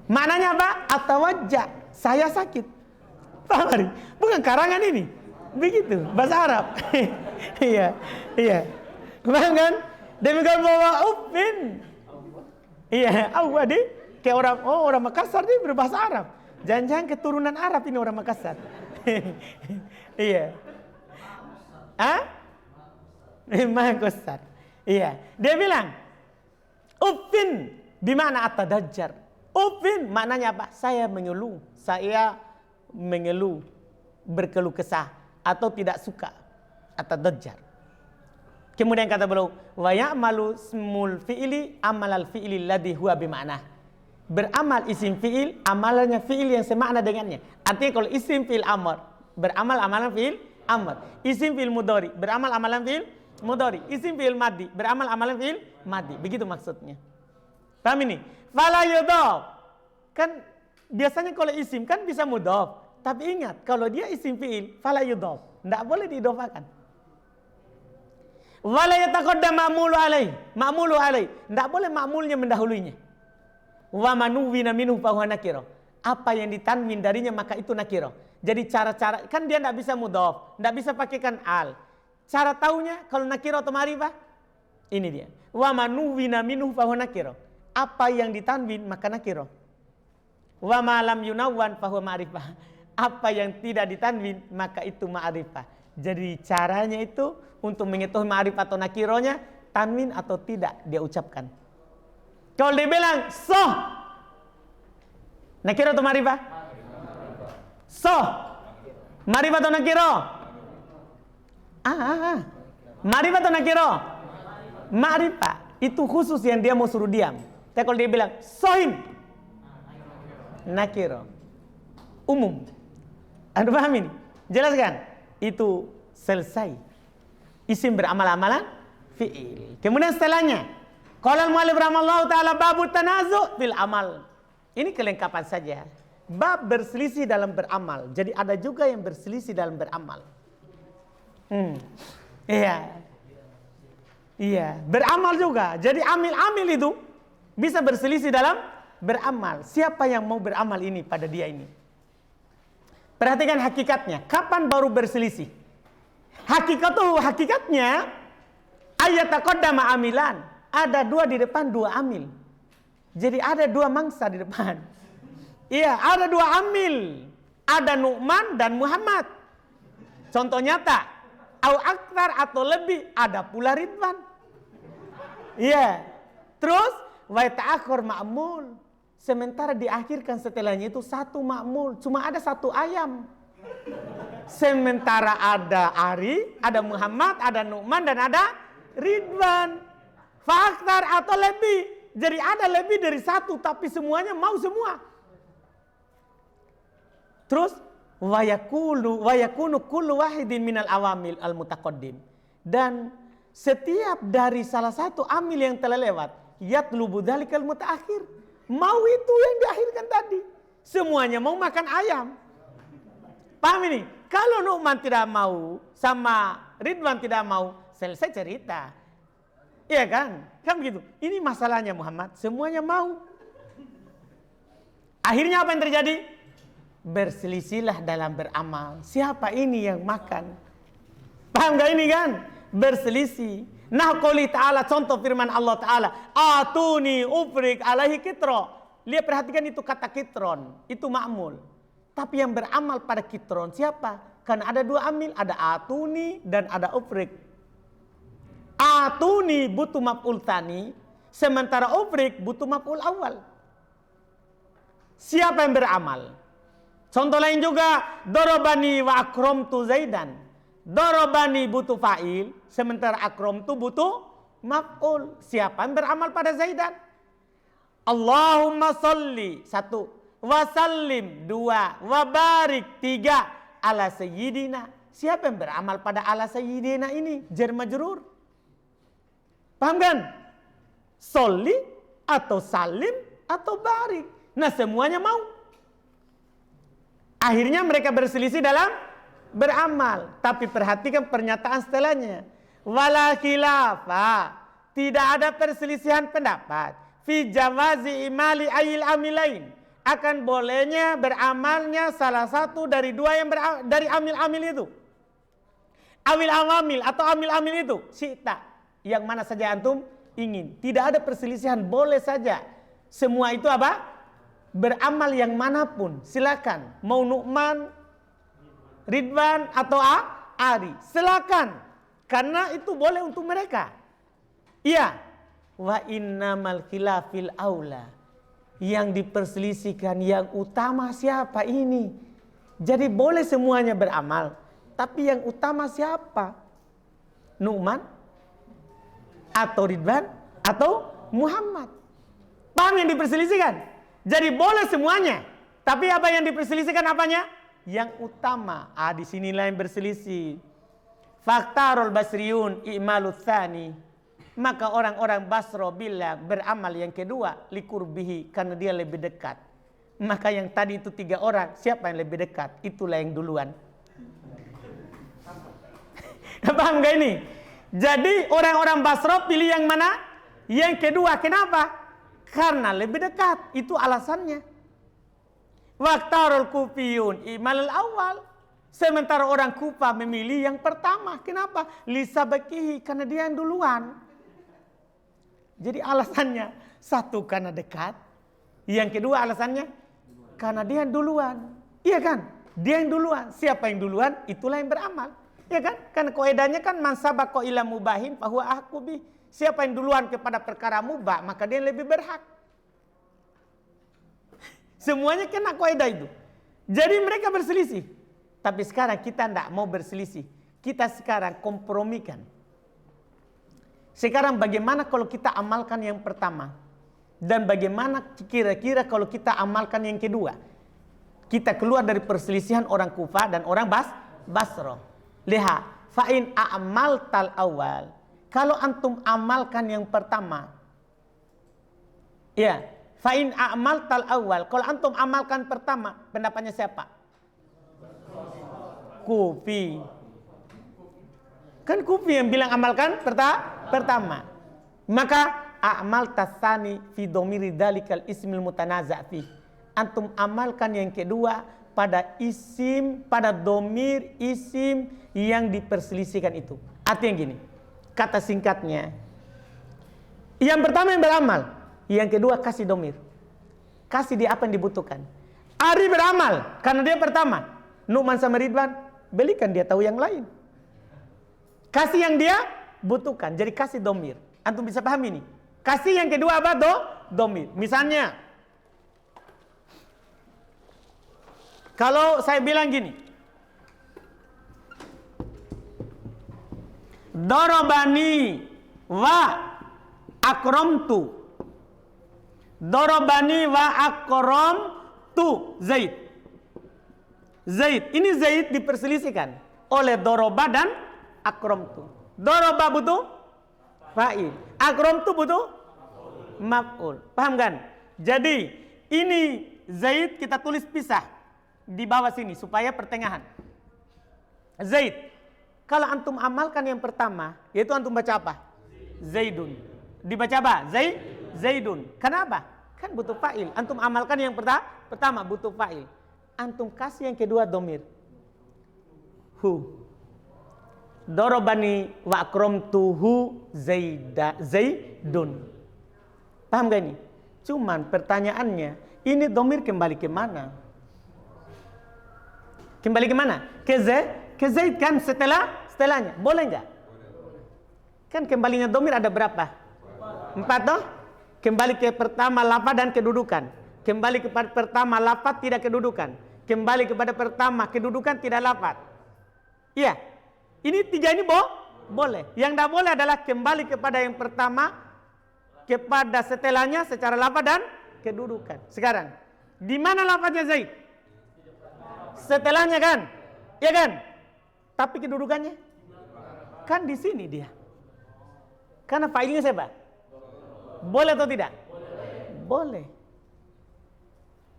Speaker 1: Maknanya apa? Atau wajah, saya sakit. Paham? Bukan karangan ini. Begitu, bahasa Arab. Iya, iya. Paham kan? Demikian bahwa upin. Iya, Allah deh. Kayak orang Makassar dia berbahasa Arab. Jangan-jangan keturunan Arab ini orang Makassar. Iya. Hah? Makassar. Iya. Dia bilang, upin bimana atadajjar. Upin maknanya apa? Saya mengeluh. Saya mengeluh, berkeluh kesah atau tidak suka. Atadajjar. Kemudian kata beliau, wa ya'malu smul fi'ili amalal fi'ili ladhi huwa bima'nah. Beramal isim fi'il, amalannya fi'il yang semakna dengannya. Artinya kalau isim fi'il amr, beramal amalan fi'il amr. Isim fi'il mudhari, beramal amalan fi'il mudhari. Isim fi'il madi, beramal amalan fi'il madi. Begitu maksudnya. Paham ini? Fala yudhaf. Kan biasanya kalau isim kan bisa mudhaf. Tapi ingat, kalau dia isim fi'il, fala yudhaf. Tidak boleh diidhafakan. Wala yataqaddam ma'mulu alaih. Ma'mulu alaih. Tidak boleh ma'mulnya mendahulunya. Wa manuwina minhu fahuwa nakira. Apa yang ditanwin darinya maka itu nakira. Jadi cara-cara kan dia tidak bisa mudhaf, tidak bisa pakaikan al. Cara taunya kalau nakira atau ma'rifah ini dia. Wa manuwina minhu fahuwa nakira. Apa yang ditanwin maka nakira. Wa ma lam yunawwan fahuwa ma'rifah. Apa yang tidak ditanwin maka itu ma'rifah. Jadi caranya itu untuk mengetahui ma'rifah atau nakironya, tanwin atau tidak dia ucapkan. Kalau dia bilang soh, nakiro atau ma'rifah? Soh, ma'rifah atau nakiro? Ma'rifah atau nakiro? Ma'rifah. Itu khusus yang dia mau suruh diam. Tapi kalau dia bilang sohin, nakiro, umum. Anda paham ini? Jelaskan. Itu selesai. Isim beramal-amalan fi'il. Kemudian setelahnya, qala al-mu'allif rahimahullahu ta'ala babu tanazu' fil amal. Ini kelengkapan saja. Bab berselisih dalam beramal. Jadi ada juga yang berselisih dalam beramal. Iya. Iya, beramal juga. Jadi amil-amil itu bisa berselisih dalam beramal. Siapa yang mau beramal ini pada dia ini? Perhatikan hakikatnya. Kapan baru berselisih? Hakikatnya ayat taqaddama amilan. Ada dua di depan, dua amil. Jadi ada dua mangsa di depan. Iya, ada dua amil. Ada Nu'man dan Muhammad. Contoh nyata. Au aktar atau lebih. Ada pula Ridwan. Iya. Terus, wa ta'akhir ma'mul. Sementara diakhirkan setelahnya itu satu ma'mul. Cuma ada satu ayam. Sementara ada Ari, ada Muhammad, ada Nu'man, dan ada Ridwan. Faktar atau lebih. Jadi ada lebih dari satu, tapi semuanya mau semua. Terus, wa yakunu kullu wahidin minal awamil al-mutaqaddim. Dan setiap dari salah satu amil yang telah lewat, yatlubu dzalikal mutaakhir. Mau itu yang diakhirkan tadi. Semuanya mau makan ayam. Paham ini? Kalau Nu'man tidak mau, sama Ridwan tidak mau, selesai cerita. Iya kan? Kan begitu. Ini masalahnya Muhammad. Semuanya mau. Akhirnya apa yang terjadi? Berselisihlah dalam beramal. Siapa ini yang makan? Paham gak ini kan? Berselisih. Nah qouli ta'ala, contoh firman Allah Ta'ala. Atuni ufrik alaihi kitro. Lihat perhatikan itu kata kitron. Itu ma'mul. Tapi yang beramal pada kitron siapa? Karena ada dua amil. Ada atuni dan ada ufrik. Atuni butuh maf'ul tsani, sementara ufrik butuh maf'ul awal. Siapa yang beramal? Contoh lain juga, darabani wa akramtu Zaidan. Darabani butuh fa'il, sementara akramtu butuh maf'ul. Siapa yang beramal pada Zaidan? Allahumma sholli, 1, wa sallim, 2, wa barik, 3, ala sayyidina. Siapa yang beramal pada ala sayyidina ini? Jar majrur. Paham kan? Sholli atau salim atau barik. Nah, semuanya mau. Akhirnya mereka berselisih dalam beramal. Tapi perhatikan pernyataan setelahnya. Wala khilafa, tidak ada perselisihan pendapat. Fi jawazi imali ayil amilain, akan bolehnya beramalnya salah satu dari dua yang dari amil-amil itu. Awil awamil atau amil-amil itu. Syi'ta, yang mana saja antum ingin. Tidak ada perselisihan, boleh saja. Semua itu apa? Beramal yang manapun, silakan. Mau Nu'man, Ridwan atau Ari, silakan. Karena itu boleh untuk mereka. Iya. Wa innamal khilafil aula, yang diperselisihkan yang utama siapa ini. Jadi boleh semuanya beramal, tapi yang utama siapa? Nu'man atau Ridwan atau Muhammad. Paham yang diperselisihkan? Jadi boleh semuanya, tapi apa yang diperselisihkan apanya? Yang utama. Di sinilah yang berselisih. Faktarul basriyun i'malu tsani, maka orang-orang Basra bilang beramal yang kedua likurbihi, karena dia lebih dekat. Maka yang tadi itu 3 orang, siapa yang lebih dekat? Itulah yang duluan. Paham gak ini? Jadi orang-orang Basra pilih yang mana? Yang kedua. Kenapa? Karena lebih dekat. Itu alasannya. Waktarul kufiyun imalul awal, sementara orang Kufa memilih yang pertama. Kenapa? Lisabakihi, karena dia yang duluan. Jadi alasannya, 1 karena dekat, yang kedua alasannya karena dia yang duluan. Iya kan? Dia yang duluan. Siapa yang duluan? Itulah yang beramal. Iya kan? Kan kaidahnya kan man sabaqa ila mubahin fahuwa ahqqu bi. Siapa yang duluan kepada perkara mubah, maka dia yang lebih berhak. Semuanya kena kaidah itu. Jadi mereka berselisih. Tapi sekarang kita tidak mau berselisih. Kita sekarang kompromikan. Sekarang bagaimana kalau kita amalkan yang pertama? Dan bagaimana kira-kira kalau kita amalkan yang kedua? Kita keluar dari perselisihan orang Kufa dan orang Basra. Lihat, fa'in a'mal tal awal. Kalau antum amalkan yang pertama. Ya, fa'in a'mal tal awal. Kalau antum amalkan pertama, pendapatnya siapa? Kufi. Kan Kufi yang bilang amalkan pertama. Maka a'mal tasani fi dhamiri dalikal ismil mutanaza' fi. Antum amalkan yang kedua pada isim, pada dhamir isim yang diperselisihkan itu. Artinya gini, kata singkatnya, yang pertama yang beramal, yang kedua kasih dhamir. Kasih dia apa yang dibutuhkan. Ari beramal karena dia pertama. Nu'man sama Ridwan, belikan dia tahu yang lain. Kasih yang dia butuhkan. Jadi kasih dhamir. Antum bisa paham ini? Kasih yang kedua apa? Dhamir. Misalnya, kalau saya bilang gini, darabani wa akramtu. Darabani wa akramtu Zaid. Zaid. Ini Zaid diperselisihkan oleh doroba dan akramtu. Doroba butuh fa'il. Akramtu butuh maf'ul. Paham kan? Jadi ini Zaid kita tulis pisah di bawah sini supaya pertengahan. Zaid. Kalau antum amalkan yang pertama, yaitu antum baca apa? Zaidun. Dibaca apa? Zaidun. Kenapa? Kan butuh fa'il. Antum amalkan yang pertama butuh fa'il. Antum kasih yang kedua dhamir. Hu. Darabani wa akramtuhu Zaidun. Paham gak ini? Cuman pertanyaannya, ini dhamir kembali ke mana? Kembali ke mana? Ke Zaid kan setelahnya. Boleh enggak? Kan kembalinya domir ada berapa? 4 toh? Kembali ke pertama lafaz dan kedudukan. Kembali kepada pertama lafaz tidak kedudukan. Kembali kepada pertama kedudukan tidak lafaz. Iya. Ini 3 ini boleh. Yang tidak boleh adalah kembali kepada yang pertama, kepada setelahnya secara lafaz dan kedudukan. Sekarang, di mana lafaznya Zaid? Setelahnya kan? Iya kan? Tapi kedudukannya kan di sini dia. Karena fa'ilnya siapa? Boleh atau tidak? Boleh.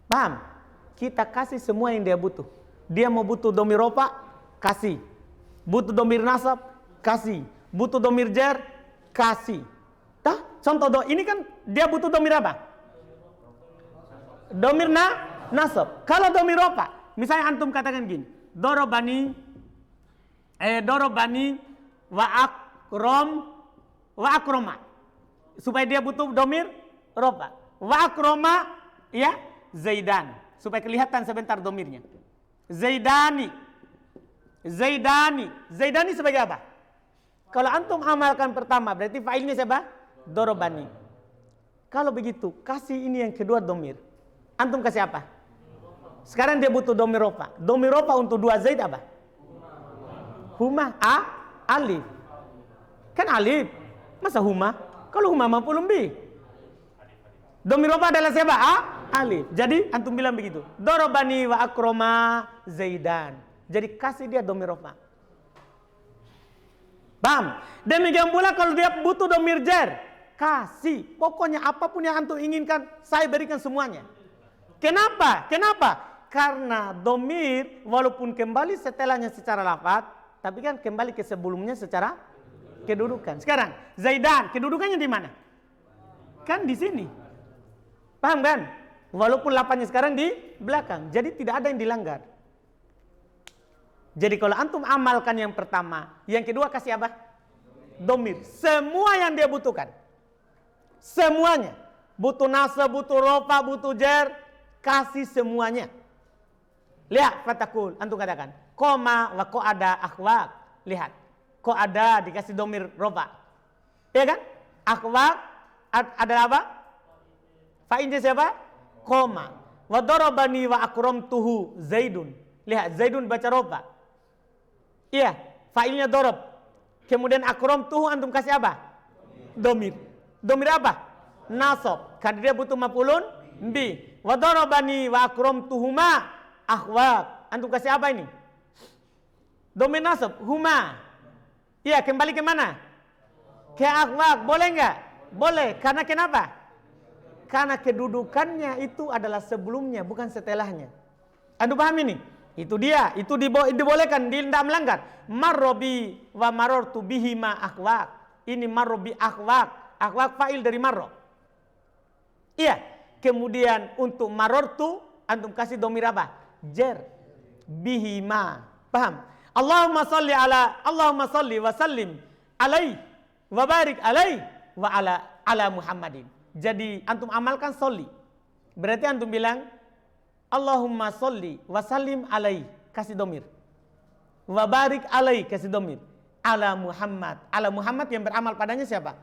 Speaker 1: Paham? Kita kasih semua yang dia butuh. Dia mau butuh domir rofa, kasih. Butuh domir nasab, kasih. Butuh domir jar, kasih. Tah? Contoh ini kan dia butuh domir apa? Domir nasab. Kalau domir rofa, misalnya antum katakan gini, dorobani wa akroma. Supaya dia butuh domir rofa. Wa akroma ya Zaidan. Supaya kelihatan sebentar domirnya. Zaidani sebagai apa? Kalau antum amalkan pertama berarti fa'ilnya siapa? Dorobani. Kalau begitu kasih ini yang kedua domir. Antum kasih apa? Sekarang dia butuh domir rofa. Domir rofa untuk 2 Zaid apa? Huma. Alif. Kan alif. Masa huma? Kalau huma maf'ulun bih. Domir rofa adalah siapa? Alif. Jadi antum bilang begitu. Dorobani wa akroma Zaidan. Jadi kasih dia domir rofa. Paham? Demikian pula kalau dia butuh domir jar, kasih. Pokoknya apapun yang antum inginkan, saya berikan semuanya. Kenapa? Karena domir walaupun kembali setelahnya secara lafaz, tapi kan kembali ke sebelumnya secara kedudukan. Sekarang Zaidan kedudukannya di mana? Kan di sini. Paham kan? Walaupun lafaznya sekarang di belakang, jadi tidak ada yang dilanggar. Jadi kalau antum amalkan yang pertama, yang kedua kasih apa? Domir. Semua yang dia butuhkan. Semuanya. Butuh nasab, butuh rofa, butuh jar, kasih semuanya. Lihat fatakul, antum katakan koma wa ko ada akhwak. Lihat, ko ada dikasih domir rofa, ya kan? Akhwak adalah apa? Fa'ilnya siapa? Koma. Wa darabani wa akramtuhu Zaidun. Lihat, Zaidun baca rofa. Iya, fa'ilnya darab. Kemudian akramtuhu antum kasih apa? Domir. Domir apa? Nasab. Karena dia butuh maf'ulun bi. Wa darabani wa akramtuhuma akhwak. Antum kasih apa ini? Domir nasab, huma. Iya, kembali ke mana? Ke akhwak, boleh enggak? Boleh, karena kenapa? Karena kedudukannya itu adalah sebelumnya, bukan setelahnya. Antum paham ini? Itu dia, itu dibolehkan, tidak melanggar. Marrobi wa marortu bihima akhwak. Ini marrobi akhwak. Akhwak fa'il dari marro. Iya, kemudian untuk marortu antum kasih domir apa? Jer. Bihima. Paham? Allahumma salli wa sallim alaihi wa barik alaihi wa ala Muhammadin. Jadi antum amalkan sholli. Berarti antum bilang Allahumma salli wa sallim alaihi, kasih domir. Wa barik alaihi, kasih domir. Ala Muhammad. Ala Muhammad yang beramal padanya siapa?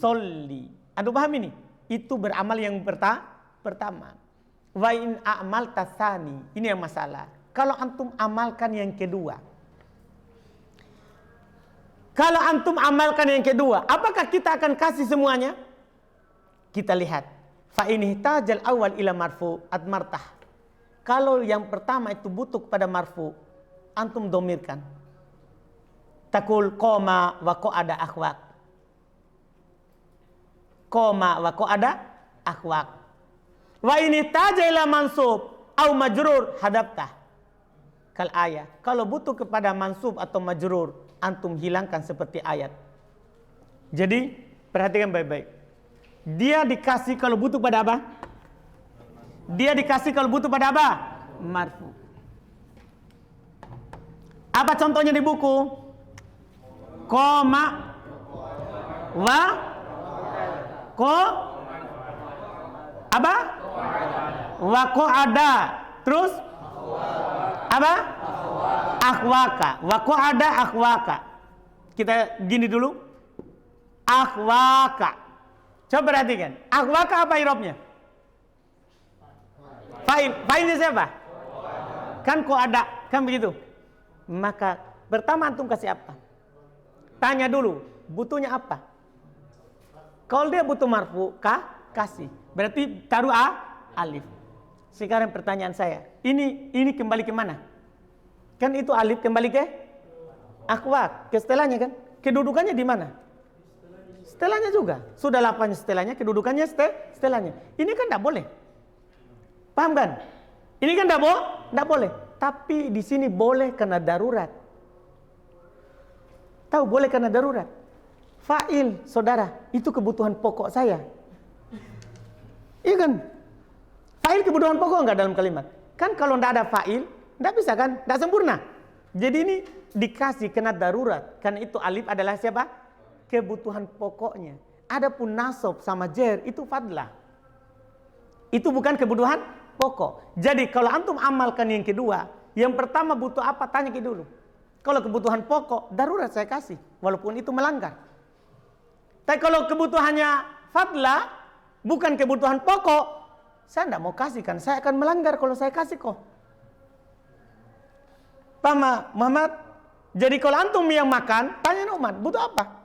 Speaker 1: Sholli. Antum paham ini? Itu beramal yang pertama. Wa in a'mal tasani. Ini yang masalah. Kalau antum amalkan yang kedua. Apakah kita akan kasih semuanya? Kita lihat. Fa ini tajal awal ila marfu admartah. Kalau yang pertama itu butuh kepada marfu, antum domirkan. Takul koma wa qa'ada akhwak. Koma wa qa'ada akhwak. Wa ini tajal ila mansub au majrur hadaptah. Kal ayat. Kalau butuh kepada mansub atau majrur, antum hilangkan seperti ayat. Jadi perhatikan baik-baik. Dia dikasih kalau butuh pada apa? Marfu. Apa contohnya di buku? Koma wa ko apa? Wa ko ada. Terus apa? Akhwaka. Wa ko ada akhwaka. kita gini dulu. Akhwaka. Coba perhatikan. Akhwaka apa irobnya? Fa'il. Fa'ilnya siapa? Kan kok ada, kan begitu. Maka pertama antum kasih apa? Tanya dulu, butuhnya apa? Kalau dia butuh marfu, kasih. Berarti taruh alif. Sekarang pertanyaan saya, ini kembali ke mana? Kan itu alif kembali ke akhwat, ke setelahnya kan? Kedudukannya di mana? Setelahnya juga. Sudah lapanya setelahnya, kedudukannya setelahnya. Ini kan tidak boleh. Paham kan? Ini kan tidak boleh. Tapi di sini boleh karena darurat. Tahu boleh karena darurat. Fa'il, saudara, itu kebutuhan pokok saya. Iya kan? Fa'il kebutuhan pokok enggak dalam kalimat? Kan kalau tidak ada fa'il, tidak bisa kan? Tidak sempurna. Jadi ini dikasih karena darurat. Karena itu alif adalah siapa? Kebutuhan pokoknya. Adapun nasab sama jer itu fadlah. Itu bukan kebutuhan pokok. Jadi kalau antum amalkan yang kedua, yang pertama butuh apa? Tanya dulu. Kalau kebutuhan pokok, darurat saya kasih. Walaupun itu melanggar. Tapi kalau kebutuhannya fadlah, bukan kebutuhan pokok, saya tidak mau kasihkan. Saya akan melanggar kalau saya kasih kok. Paham Muhammad? Jadi kalau antum yang makan, tanya Nu'man, butuh apa?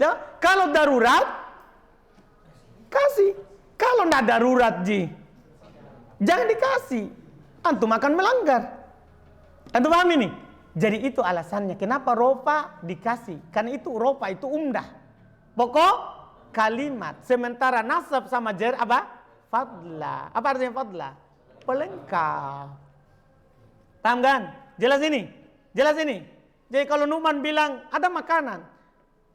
Speaker 1: Ya, kalau darurat, kasih. Kalau tidak darurat, jangan dikasih. Antum akan melanggar. Antum paham ini? Jadi itu alasannya kenapa rofa dikasih. Karena itu rofa itu umdah. Pokok kalimat. Sementara nasab sama jar apa? Fadlah. Apa artinya fadlah? Pelengkap. Paham kan? Jelas ini? Jelas ini? Jadi kalau Nu'man bilang ada makanan.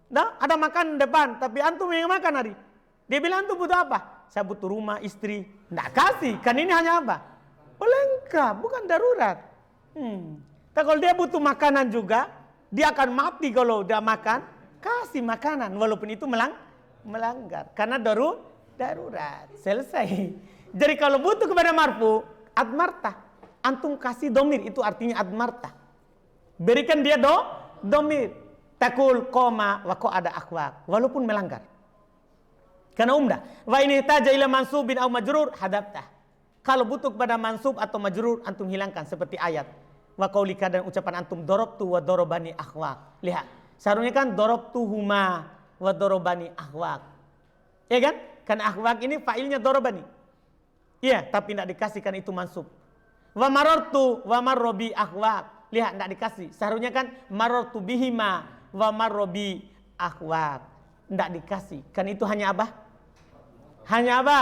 Speaker 1: Nah, ada makanan depan. Tapi antum yang makan hari. Dia bilang antum butuh apa? Saya butuh rumah, istri. Nggak kasih. Kan ini hanya apa? Pelengkap. Bukan darurat. Tapi kalau dia butuh makanan juga, dia akan mati kalau dia makan. Kasih makanan, walaupun itu melanggar. Karena darurat. Selesai. Jadi kalau butuh kepada marfu, admarta. Antum kasih domir, itu artinya admarta. Berikan dia domir. Takul, koma, wako ada akhwak. Walaupun melanggar. Karena umdah. Wa ini taja ila mansubin au majrur, hadabtah. Kalau butuh kepada mansub atau majrur, antum hilangkan seperti ayat. Wa qaulika dan ucapan antum darabtu wa darabani akhwaq. Lihat, seharusnya kan darabtuhuma wa darabani akhwaq. Ya kan? Karena akhwaq ini fa'ilnya darabani. Iya, tapi tidak dikasihkan itu mansub. Wa marartu wa marrobi akhwaq. Lihat, tidak dikasih. Seharusnya kan marartu bihima wa marrobi akhwaq. Tidak dikasih. Kan itu hanya apa? Hanya apa?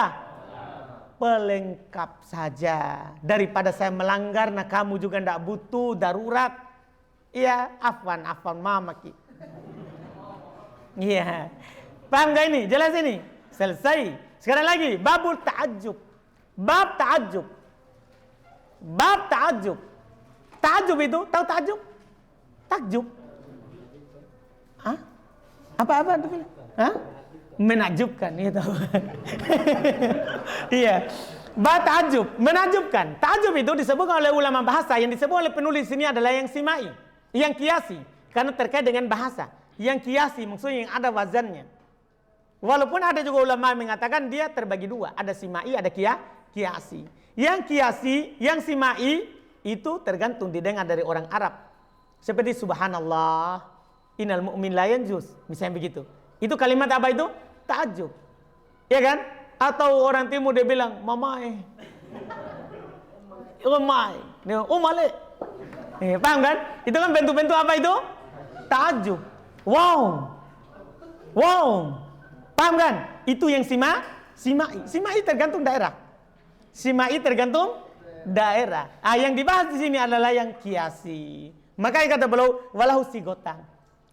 Speaker 1: Pelengkap saja. Daripada saya melanggar, nah kamu juga tidak butuh darurat. Iya, afwan mama ki. Iya. Paham gak ini? Jelas ini? Selesai. Sekarang lagi, babul ta'ajub. Bab ta'ajub. Bab ta'ajub. Ta'ajub itu, tahu ta'ajub? Takjub. Hah? Apa itu bilang? Hah? Menakjubkan, ya tahu. Iya. Ba ta'ajub, menakjubkan. Ta'ajub itu disebutkan oleh ulama bahasa, yang disebut oleh penulis ini adalah yang simai, yang kiasi, karena terkait dengan bahasa. Yang kiasi maksudnya yang ada wazannya. Walaupun ada juga ulama mengatakan dia terbagi dua, ada simai, ada kiasi. Yang kiasi, yang simai itu tergantung didengar dari orang Arab. Seperti subhanallah, innal mu'min la yanjus, misalnya begitu. Itu kalimat apa itu? Ta'ajub. Ya kan? Atau orang timur dia bilang, mamai. Umai. Umale. Paham kan? Itu kan bentuk-bentuk apa itu? Ta'ajub. Wow. Paham kan? Itu yang simai. Simai tergantung daerah. Simai tergantung daerah. Yang dibahas di sini adalah yang kiasi. Makanya kata beliau, walahu sigotan.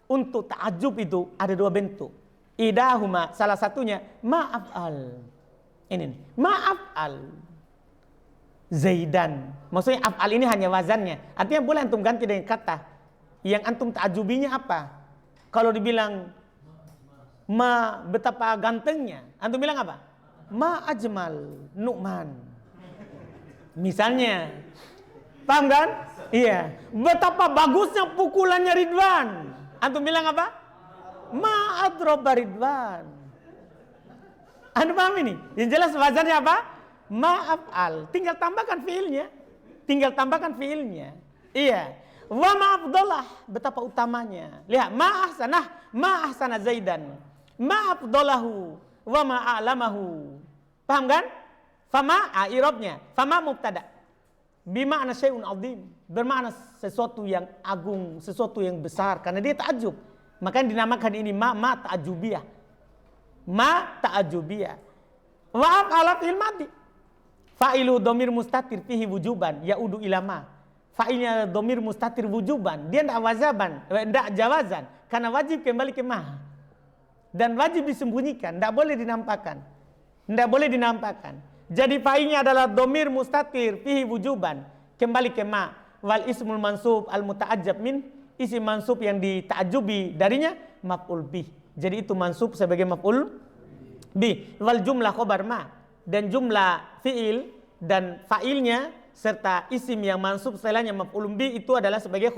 Speaker 1: Untuk ta'ajub itu ada dua bentuk. Idahuma, salah satunya ma'af'al. Ini nih, ma'af'al Zaidan. Maksudnya af'al ini hanya wazannya. Artinya boleh antum ganti dengan kata yang antum ta'ajubinya apa. Kalau dibilang ma betapa gantengnya, antum bilang apa? Ma ajmal Nu'man. Misalnya. Paham kan? Iya, betapa bagusnya pukulannya Ridwan. Antum bilang apa? Ma'adroba Ridwan. Anda paham ini? Yang jelas wazannya apa? Ma'af'al. Tinggal tambahkan fiilnya. Iya. Wa ma'afdolah. Betapa utamanya. Lihat. Ma'ahsanah Zaidan. Ma'afdolahu. Wa ma'alamahu. Paham kan? Fama i'rabnya. Fama mubtada. Bima'na syai'un azim. Bermakna sesuatu yang agung, sesuatu yang besar. Karena dia ta'ajub. Makanya dinamakan ini ma ta'ajubiyah. Ma ta'ajubiyah. Wa'af ala fi'il madi. Fa'ilu domir mustatir fihi wujuban. Ya'udu ilama. Fa'ilnya domir mustatir wujuban. Dia tidak wazaban. Tidak jawazan. Karena wajib kembali ke ma. Dan wajib disembunyikan. Tidak boleh dinampakkan. Jadi fa'ilnya adalah domir mustatir fihi wujuban, kembali ke ma. Wal ismul mansub al muta'ajjab min, isim mansub yang dita'ajubi darinya maf'ul bih. Jadi itu mansub sebagai maf'ul bih. Wal jumlah khobar ma, dan jumlah fi'il dan fa'ilnya serta isim yang mansub setelahnya maf'ul bih itu adalah sebagai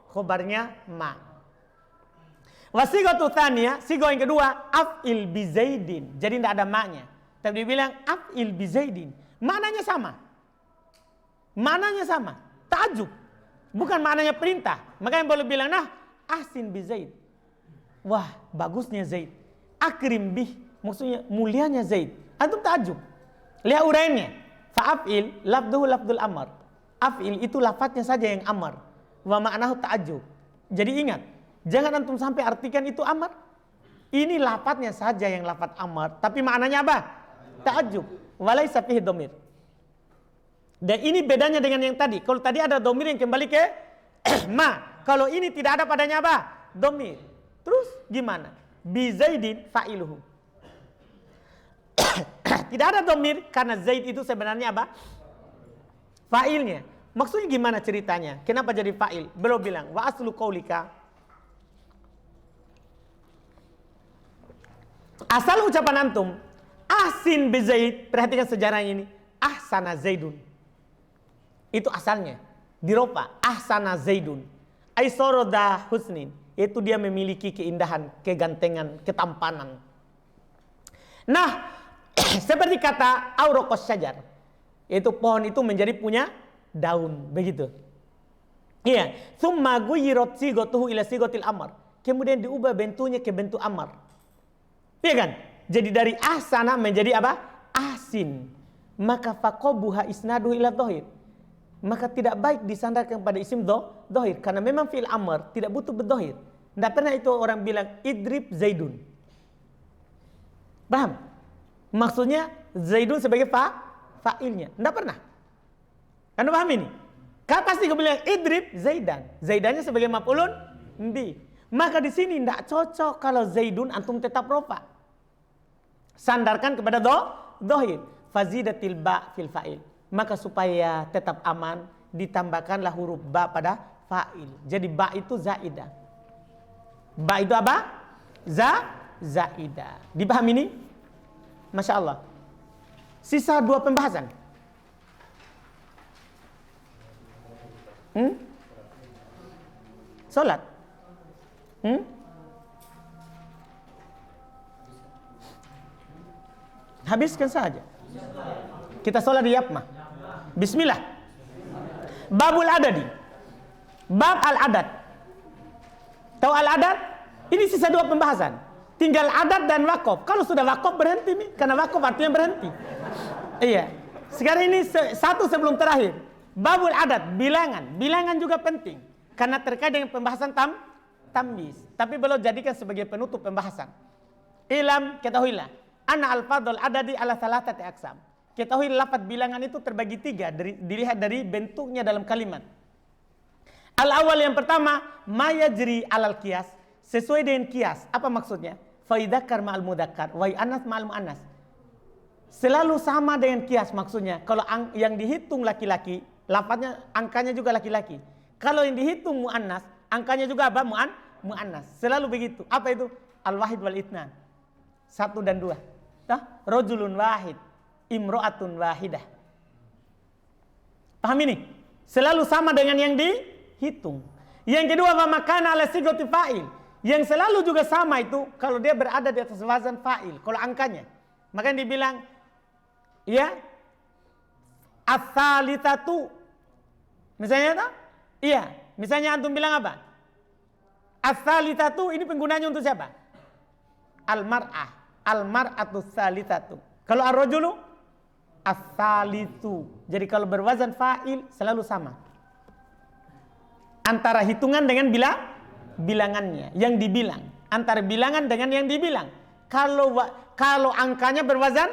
Speaker 1: khobarnya ma. Wasigatu tsaniyah, sigo yang kedua af'il bi zaidin. Jadi tidak ada ma-nya. Tapi dia bilang af'il bi zaidin. Maknanya sama. Ta'ajub. Bukan maknanya perintah. Makanya boleh bilang ahsin bi zaid. Wah, bagusnya Zaid. Akrim bih. Maksudnya mulianya Zaid. Antum ta'ajub. Lihat uraiannya. Fa'af'il lafduhu lafdul amr. Af'il itu lafadznya saja yang amr. Wa ma'nahu ta'ajub. Jadi ingat, jangan antum sampai artikan itu amr. Ini lafadznya saja yang lafadz amr, tapi maknanya apa? Ta'ajub. Walaysa fihi domir. Dan ini bedanya dengan yang tadi. Kalau tadi ada domir yang kembali ke ma. Kalau ini tidak ada padanya apa? Domir. Terus gimana? Bi zaidin fa'iluhu. Tidak ada domir karena Zaid itu sebenarnya apa? Fa'ilnya. Maksudnya gimana ceritanya? Kenapa jadi fa'il? Beliau bilang wa aslu qaulika. Asal ucapan antum ahsin bi Zaid, perhatikan sejarahnya ini. Ahsana Zaidun. Itu asalnya diropa ahsana Zaidun. Aisoroda husnin, yaitu dia memiliki keindahan, kegantengan, ketampanan. Nah, seperti kata auraqas syajar, yaitu pohon itu menjadi punya daun, begitu. Iya, tsumma ghuyirat sigatuhu ila sigatil amr. Kemudian diubah bentuknya ke bentuk amr. Iya kan? Jadi dari ahsana menjadi apa? Ahsin. Maka faqabuha isnaduhu ila dhahir. Maka tidak baik disandarkan pada isim dhahir, karena memang fi'il amr tidak butuh berdhahir. Tidak pernah itu orang bilang idrib Zaidun. Paham? Maksudnya Zaidun sebagai fa'ilnya. Tidak pernah. Anda paham ini? Kan pasti kau bilang idrib Zaidan. Zaidannya sebagai maf'ulun bi. Maka di sini tidak cocok kalau Zaidun antum tetap rofa. Sandarkan kepada dhahir. Fazidatil ba fil fa'il. Maka supaya tetap aman ditambahkanlah huruf ba pada fa'il. Jadi ba itu zaidah. Ba itu apa? Zaidah. Dipahami ini? Masya Allah. Sisa 2 pembahasan. Salat. Habiskan saja. Kita salat di Yapma. Bismillah. Babul adadi. Bab al-adad. Tahu al-adad? Ini sisa 2 pembahasan. Tinggal adat dan wakaf. Kalau sudah wakaf berhenti nih, karena wakaf artinya berhenti. Iya. Sekarang ini satu sebelum terakhir. Babul adat, bilangan. Bilangan juga penting karena terkait dengan pembahasan tamyiz. Tapi belum jadikan sebagai penutup pembahasan. Ilam, ketahuilah. Anna al-fadl adadi ala salatati aqsam. Ketahui lafaz bilangan itu terbagi 3 dilihat dari bentuknya dalam kalimat. Al-awwal yang pertama, mayajri alal qiyas, sesuai dengan qiyas. Apa maksudnya? Faidakar ma'al mudakkar, wa anas ma'al muannas. Selalu sama dengan qiyas maksudnya. Kalau yang dihitung laki-laki, lafaznya angkanya juga laki-laki. Kalau yang dihitung muannas, angkanya juga apa? Muannas. Selalu begitu. Apa itu? Al-wahid wal itsnan. 1 dan 2. Rajulun wahid. Imro'atun wahidah. Paham ini? Selalu sama dengan yang dihitung. Yang kedua, wa makana ala sigati fa'il. Yang selalu juga sama itu kalau dia berada di atas wazan fa'il, kalau angkanya. Makanya dibilang ya as-salisatu. Misalnya tak? Iya, misalnya antum bilang apa? As-salisatu ini penggunanya untuk siapa? Al-mar'ah, al-mar'atu salisatu. Kalau ar-rajulu as-salisu. Jadi kalau berwazan fa'il selalu sama. Antara hitungan dengan bilangannya, yang dibilang. Antara bilangan dengan yang dibilang. Kalau angkanya berwazan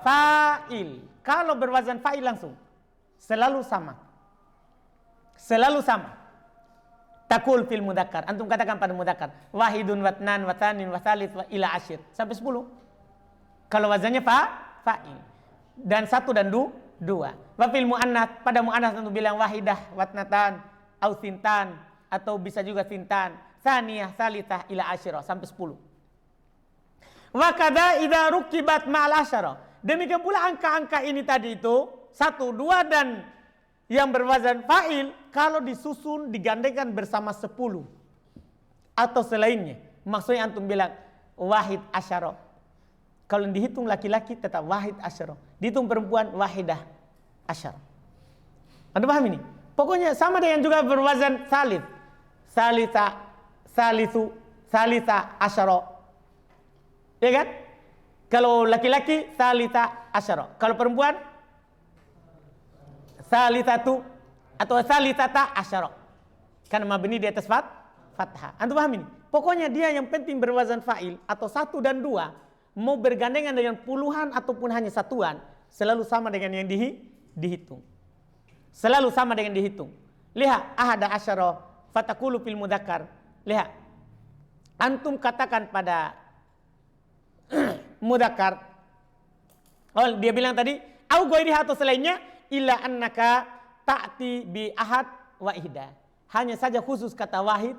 Speaker 1: fa'il. Kalau berwazan fa'il langsung selalu sama. Selalu sama. Takul fil mudzakkar. Antum katakan pada mudzakkar, wahidun watnan watanin wasalis wa ila asyir. Sampai 10. Kalau wazannya fa'il. Dan 1 dan 2. Wa fil muannats, pada muannats antum bilang wahidah watnatan au sintan, atau bisa juga sintan, tsaniyah, salisah ila asyirah, sampai 10. Wa kadza idza rukibat ma'al asyarah. Demikian pula angka-angka ini tadi itu 1, 2 dan yang berwazan fa'il kalau disusun digandengkan bersama 10 atau selainnya. Maksudnya antum bilang wahid asyarah. Kalau dihitung laki-laki tetap wahid asyarah. Dihitung perempuan wahidah asyarah. Anda paham ini? Pokoknya sama dengan juga berwazan salis. Salisa asyarah. Ya kan? Kalau laki-laki salisa asyarah. Kalau perempuan salisatu atau salisata asyarah. Karena mabni di atas fathah. Antum paham ini? Pokoknya dia yang penting berwazan fa'il atau 1 dan 2, mau bergandengan dengan puluhan ataupun hanya satuan, selalu sama dengan yang dihitung. Selalu sama dengan dihitung. Lihat, ahada asyara fatakulu fil mudzakkar. Lihat, antum katakan pada mudzakkar. Oh, dia bilang tadi, au ghairi atau selainnya, illa annaka ta'ti bi ahad wa ihda. Hanya saja khusus kata wahid.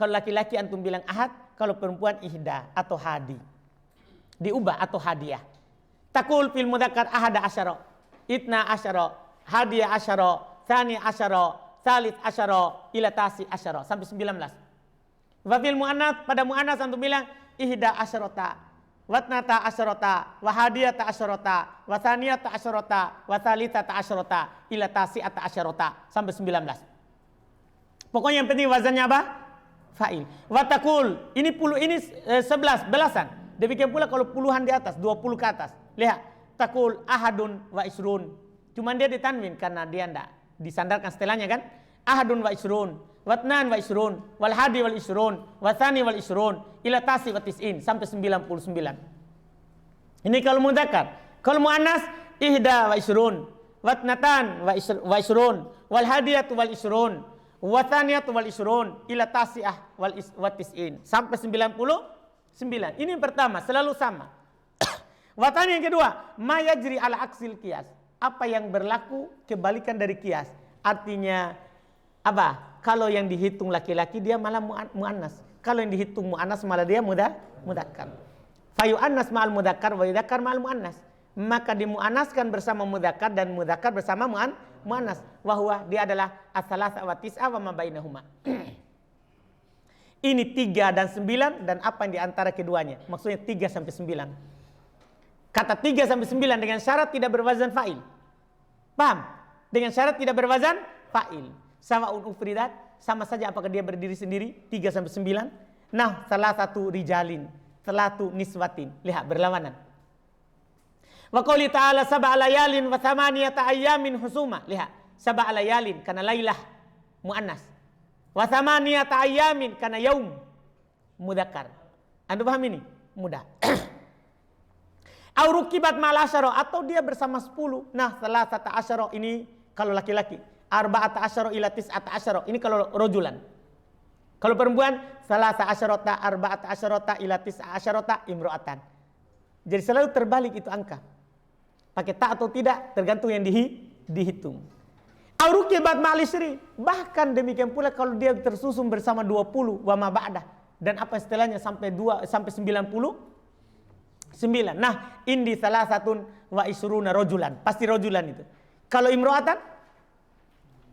Speaker 1: Kalau laki-laki antum bilang ahad, kalau perempuan ihda atau hadi. Diubah atau hadiah. Takul fil mudzakkar ahada asyara, itna asyara, hadiah asyara, tsani asyara, salis asyara, ila tasi asyara, sampai 19. Wa fil muannats, pada muannats antum bilang ihda asyarata, watnata asyarata, wa hadiyata asyarata, wa tsaniyata asyarata, wa tsalitata asyarata, ila tasi'ata asyarata, sampai 19. Pokoknya yang penting wazannya apa? Fa'il. Wa taqul, ini 11 belasan. Demikian pula kalau puluhan di atas, 20 ke atas. Lihat, taqul ahadun wa isrun. Cuman dia ditanwin karena dia enggak disandarkan setelahnya kan? Ahadun wa isrun, watnan wa isrun, wal hadi wal isrun, wa tsani wal isrun, ila tasi wa tis'in, sampai 99. Ini kalau mudzakkar. Kalau muannas ihda wa isrun, watnatan wa isrun, wal hadiyatu wal isrun, wa tsaniyatu wal isrun, ila tasi'ah wa tis'in, sampai 99. Ini yang pertama, selalu sama. Watani yang kedua, ma yajri ala aksil qiyas. Apa yang berlaku kebalikan dari qiyas. Artinya apa? Kalau yang dihitung laki-laki dia malah muannas. Kalau yang dihitung muannas malah dia mudzakkar. Fayu annas ma'al mudzakkar wa yudzakkar ma'al muannas. Maka dimuannaskan bersama mudzakkar dan mudzakkar bersama muannas. Wa huwa, dia adalah as-salasa wa tis'a wa ma bainahuma. Ini 3 dan 9 dan apa yang diantara keduanya. Maksudnya 3 sampai 9. Kata 3 sampai 9 dengan syarat tidak berwazan fa'il. Paham? Dengan syarat tidak berwazan fa'il. Sawa'un ufridat, sama saja apakah dia berdiri sendiri 3 sampai 9. Nah, salah satu rijalin, salatu niswatin. Lihat berlawanan. Wa qouli ta'ala sab'a layalin wa thamaniyata ayyamin husuma. Lihat, sab'a layalin karena lailah muannas. Wa thamaniyata ayyamin karena yaum mudzakkar. Anda paham ini? Mudah. Au rukibat ma'al asyara, atau dia bersama 10. Nah, salasata asyara ini kalau laki-laki. Arba'ata asyara ila tis'ata asyara. Ini kalau rojulan. Kalau perempuan salasa asyarata arba'ata asyarata ila tis'a asyarata imro'atan. Jadi selalu terbalik itu angka. Pakai tak atau tidak tergantung yang dihitung. Aurukibat ma'al isri. Bahkan demikian pula kalau dia tersusun bersama 20 wa ma ba'dah, dan apa setelahnya sampai 99. Nah, indi salah satun wa isruna rojulan. Pasti rojulan itu. Kalau imro'atan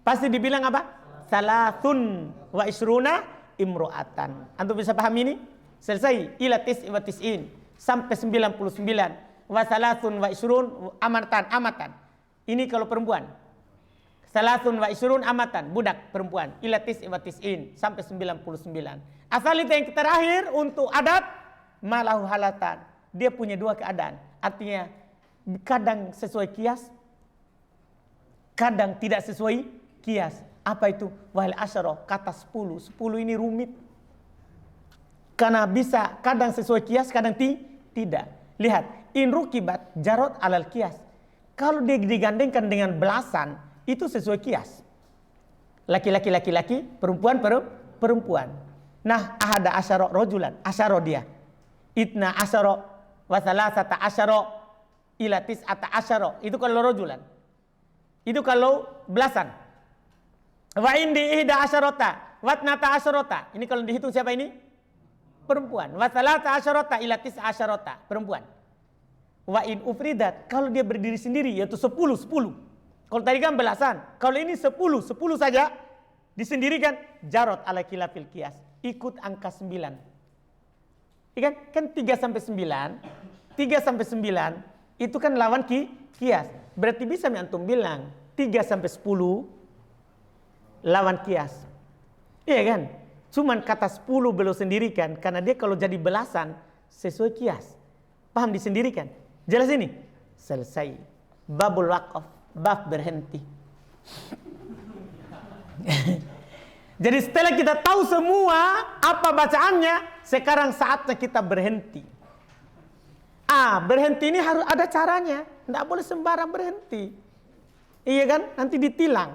Speaker 1: pasti dibilang apa? Salasun wa isruna imro'atan. Antum bisa paham ini? Selesai. Ila wa tis'in sampai 99. Wa salasun wa isrun amatan. Ini kalau perempuan. Salasun wa isrun amatan, budak perempuan. Ila wa tis'in sampai 99. Asal itu yang terakhir untuk adat malahu halatan. Dia punya dua keadaan. Artinya kadang sesuai kias, kadang tidak sesuai kias. Apa itu? Wal asyara, kata 10. 10 ini rumit. Karena bisa kadang sesuai kias, kadang tidak. Lihat, in rukibat jarot alal kias. Kalau dia digandengkan dengan belasan, itu sesuai kias. Laki-laki, perempuan. Nah, ahada asyara rojulan, asyara dia. Itna asyara wa salasata asyara ila tis'ata asyara. Itu kalau rojulan. Itu kalau belasan. Wa indi ihda asyarota watnata asyarota. Ini kalau dihitung siapa ini? Perempuan. Wa salata asyarota ila tis'a asyarota. Perempuan. Wa in ufridat, kalau dia berdiri sendiri yaitu 10. Kalau tadi kan belasan. Kalau ini 10 saja disendirikan, jarot ala khilafil qiyas. Ikut angka 9. Ikan kan 3 sampai 9. 3 sampai 9 itu kan lawan kias. Berarti bisa antum bilang 3 sampai 10 lawan kias. Iya kan? Cuman kata 10 beliau sendirikan karena dia kalau jadi belasan sesuai kias. Paham disendirikan? Jelas ini? Selesai. Babul waqaf, bab berhenti. Jadi setelah kita tahu semua apa bacaannya, sekarang saatnya kita berhenti. Berhenti ini harus ada caranya. Tidak boleh sembarang berhenti. Iya kan? Nanti ditilang.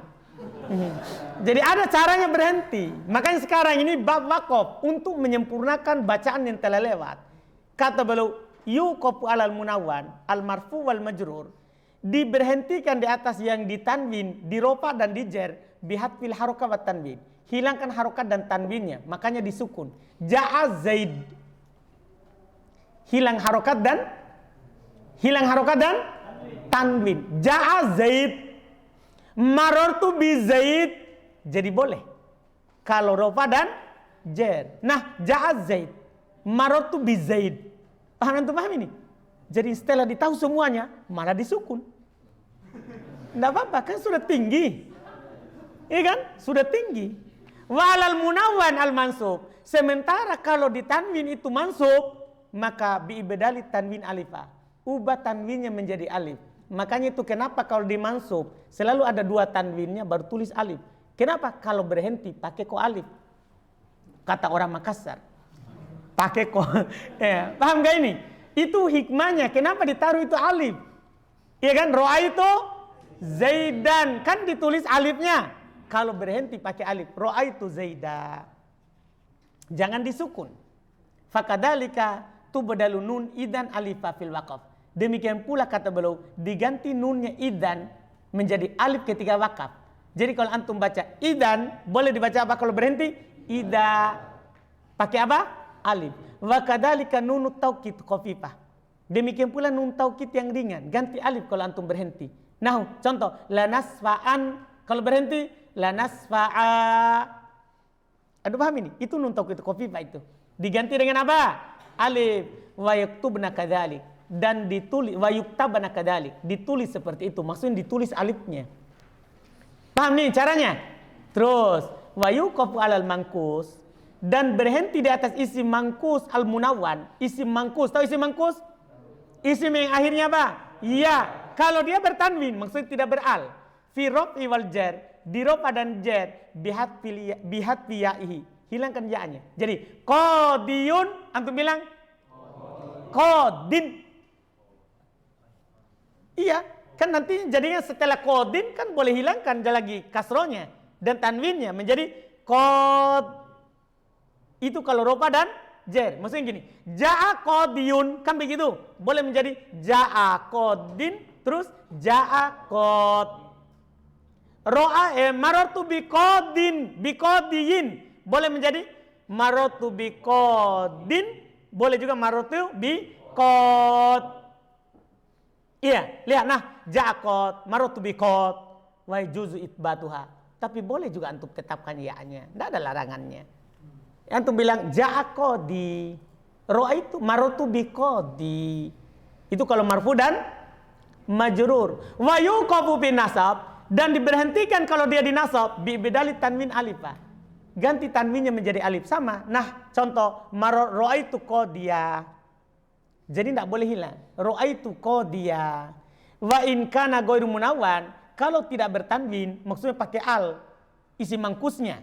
Speaker 1: Jadi ada caranya berhenti. Makanya sekarang ini bab waqaf untuk menyempurnakan bacaan yang telah lewat. Kata beliau, yuqafu alal munawwan al marfu wal majrur. Diberhentikan di atas yang ditanwin, dirofa dan dijer bihatfil harokat wa tanwin. Hilangkan harokat dan tanwinnya, makanya disukun. Ja'a Zaid. Hilang harokat dan tanwin. Ja'a Zaid. Marartu bi Zaid. Jadi boleh kalau rofa dan jer. Nah, ja'a Zaid. Marartu bi Zaid. Paham ini? Jadi setelah ditahu semuanya, malah disukun. Tidak apa-apa, kan sudah tinggi. Iya kan? Sudah tinggi. Walal munawwan al mansub. Sementara kalau di tanwin itu mansub, maka biibdali tanwin alifa. Ubah tanwinnya menjadi alif. Makanya itu kenapa kalau di mansub selalu ada 2 tanwinnya baru tulis alif. Kenapa? Kalau berhenti pakai ko alif. Kata orang Makassar. Pakai ko. Ya, paham gak ini? Itu hikmahnya. Kenapa ditaruh itu alif? Iya kan? Ro'a itu Zaidan. Kan ditulis alifnya. Kalau berhenti pakai alif. Ro'a itu Zaida. Jangan disukun. Fakadalika tubadalu nun idan alifa fil waqaf. Demikian pula kata beliau. Diganti nunnya idan menjadi alif ketika wakaf. Jadi kalau antum baca idan. Boleh dibaca apa kalau berhenti? Ida. Pakai apa? Alif. Wakadalika nunut taukid khafifah. Demikian pula nun taukid yang ringan. Ganti alif kalau antum berhenti. Nah, contoh. La nasfa'an. Kalau berhenti. La nasfa'a. Aduh paham ini? Itu nun taukid khafifah itu. Diganti dengan apa? Alif. Wa yaktubna kadzalik. Dan ditulis. Wa yuktabna kadzalik. Ditulis seperti itu. Maksudnya ditulis alifnya. Paham nih caranya? Terus. Wa yuqafu alal mangkus. Dan berhenti di atas isim mangkus al-munawwan. Isim mangkus. Tahu isim mangkus? Isim yang akhirnya apa? Ya. Kalau dia bertanwin, maksudnya tidak beral. Fi raf'i wal jar. Di rofa dan jar. Bihat ya'ihi. Hilangkan ya-nya. Jadi, qadiyun. Antum bilang? Qadin. Iya. Kan nanti jadinya setelah qadin kan boleh hilangkan lagi kasronya. Dan tanwinnya menjadi qad. Itu kalau rofa dan jer. Maksudnya gini. Ja'a qadiyun. Kan begitu. Boleh menjadi ja'a qadin. Terus ja'a qad. Marartu bi qadin. Bi qadiyin. Boleh menjadi marartu bi qadin. Boleh juga marartu bi qad. Iya, lihat nah, ja'akot, marotu bikot, wa juzu itbatuha. Tapi boleh juga antum tetapkan ya-nya, tidak ada larangannya. Antum bilang ja'akodi, ro'aitu marotu bikodi. Itu kalau marfu dan majrur. Wa yuqafu bin nasab, dan diberhentikan kalau dia dinasab bi bidali tanwin alifah. Ganti tanwinnya menjadi alif sama. Nah, contoh ro'aitu qodiya. Jadi tidak boleh hilang. Ro'aitu qodiya. Wa in kana ghairu munawwan, kalau tidak bertanwin, maksudnya pakai al, isi mangkusnya.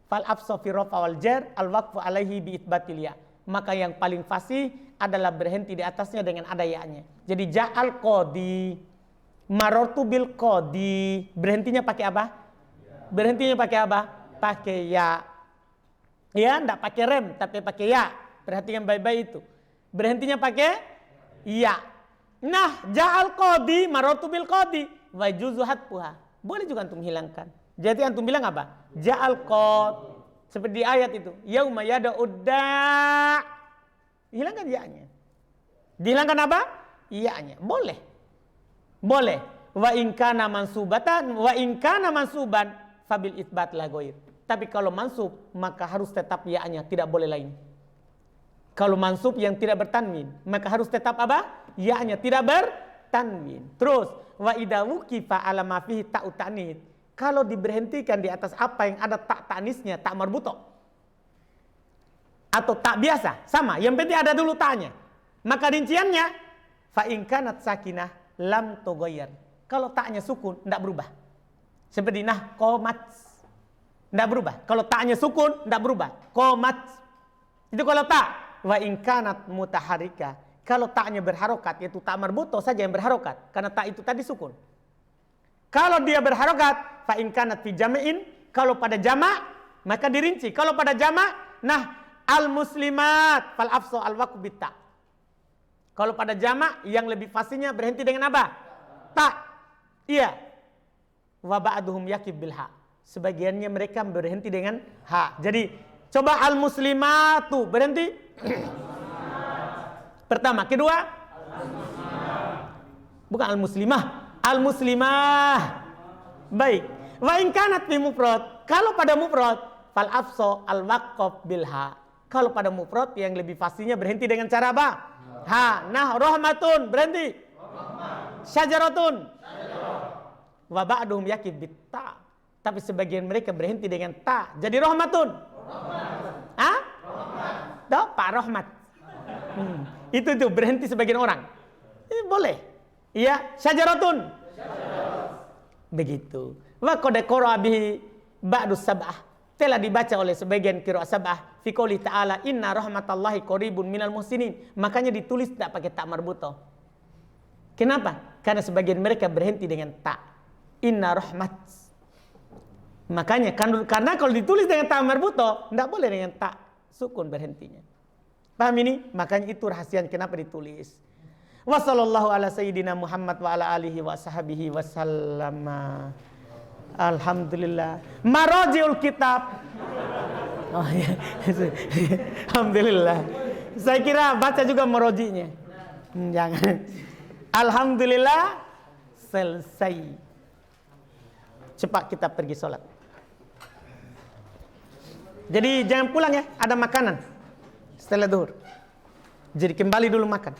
Speaker 1: Fal afsa fi rafa wal jar al waqfu alaihi bi itsbatil ya. Maka yang paling fasih adalah berhenti di atasnya dengan ada ya-nya. Jadi ja'al qodi, marartu bil qodi. Berhentinya pakai apa? Berhentinya pakai apa? Pakai ya. Ya, enggak pakai rem, tapi pakai ya. Perhatikan baik-baik itu. Berhentinya pakai ya. Nah, ja'al qodi, marartu bil qodi, wa juzu hatfuha. Boleh juga antum hilangkan. Jadi antum bilang apa? Ja'al qod. Seperti ayat itu, yauma yada'udda. Hilangkan ya-nya. Dihilangkan apa? Ya-nya. Boleh. Boleh. Wa in kana mansubatan wa in kana mansuban fabil itsbat la ghair. Tapi kalau mansub maka harus tetap ya-nya, tidak boleh lain. Kalau mansub yang tidak bertanwin, maka harus tetap apa? Ya-nya tidak bertanwin. Terus wa idza wuqifa ala ma fihi ta'u ta'nits. Kalau diberhentikan di atas apa yang ada tak tanisnya, tak marbuto, atau tak biasa, sama. Yang penting ada dulu taknya. Maka rinciannya, fa in kanat sakinah lam tughayyar. Kalau taknya sukun, tidak berubah. Seperti nah qomat, tidak berubah. Kalau taknya sukun, tidak berubah. Qomat. Itu kalau tak. Wa in kanat mutaharika. Kalau taknya berharokat, yaitu tak marbuto saja yang berharokat, karena tak itu tadi sukun. Kalau dia berharokat, fa in kanat fi jam'in, kalau pada jamak maka dirinci. Kalau pada jamak, nah al muslimat fal afsa al waqfu bitta. Kalau pada jamak yang lebih fasihnya berhenti dengan apa? Tak. Iya. Wa ba'duhum yakib bil ha. Sebagiannya mereka berhenti dengan ha. Jadi coba al muslimatu berhenti. Pertama, kedua bukan al muslimah. Al-muslimah. Baik. Wa in kanat fi mufrad. Kalau pada mufrad, fal afsa al-waqf bil ha. Kalau pada mufrad yang lebih fasihnya berhenti dengan cara apa? Ha. Nah, rahmatun berhenti. Syajaratun. Wa ba'duhum yakib bit ta. Tapi sebagian mereka berhenti dengan ta. Jadi rahmatun. Hah? Rahmat. Pak rahmat. Itu berhenti sebagian orang. Boleh. Iya, syajaratun. Begitu. Wa qad qara'a bihi ba'du sab'ah. Telah dibaca oleh sebagian qiraah sab'ah fi qouli ta'ala inna rahmatallahi qaribun minal muhsinin. Makanya ditulis tak pakai tak marbuto. Kenapa? Karena sebagian mereka berhenti dengan tak. Inna rahmat. Makanya karena kalau ditulis dengan tak marbuto, enggak boleh dengan tak sukun berhentinya. Paham ini? Makanya itu rahasianya kenapa ditulis. Wa sallallahu ala sayyidina Muhammad wa ala alihi wa sahbihi wa sallama. Alhamdulillah. Marajiul kitab. Oh ya. Alhamdulillah. Saya kira baca juga marajinya. Jangan. Alhamdulillah selesai. Cepat kita pergi sholat. Jadi jangan pulang ya, ada makanan setelah zuhur. Jadi kembali dulu makan.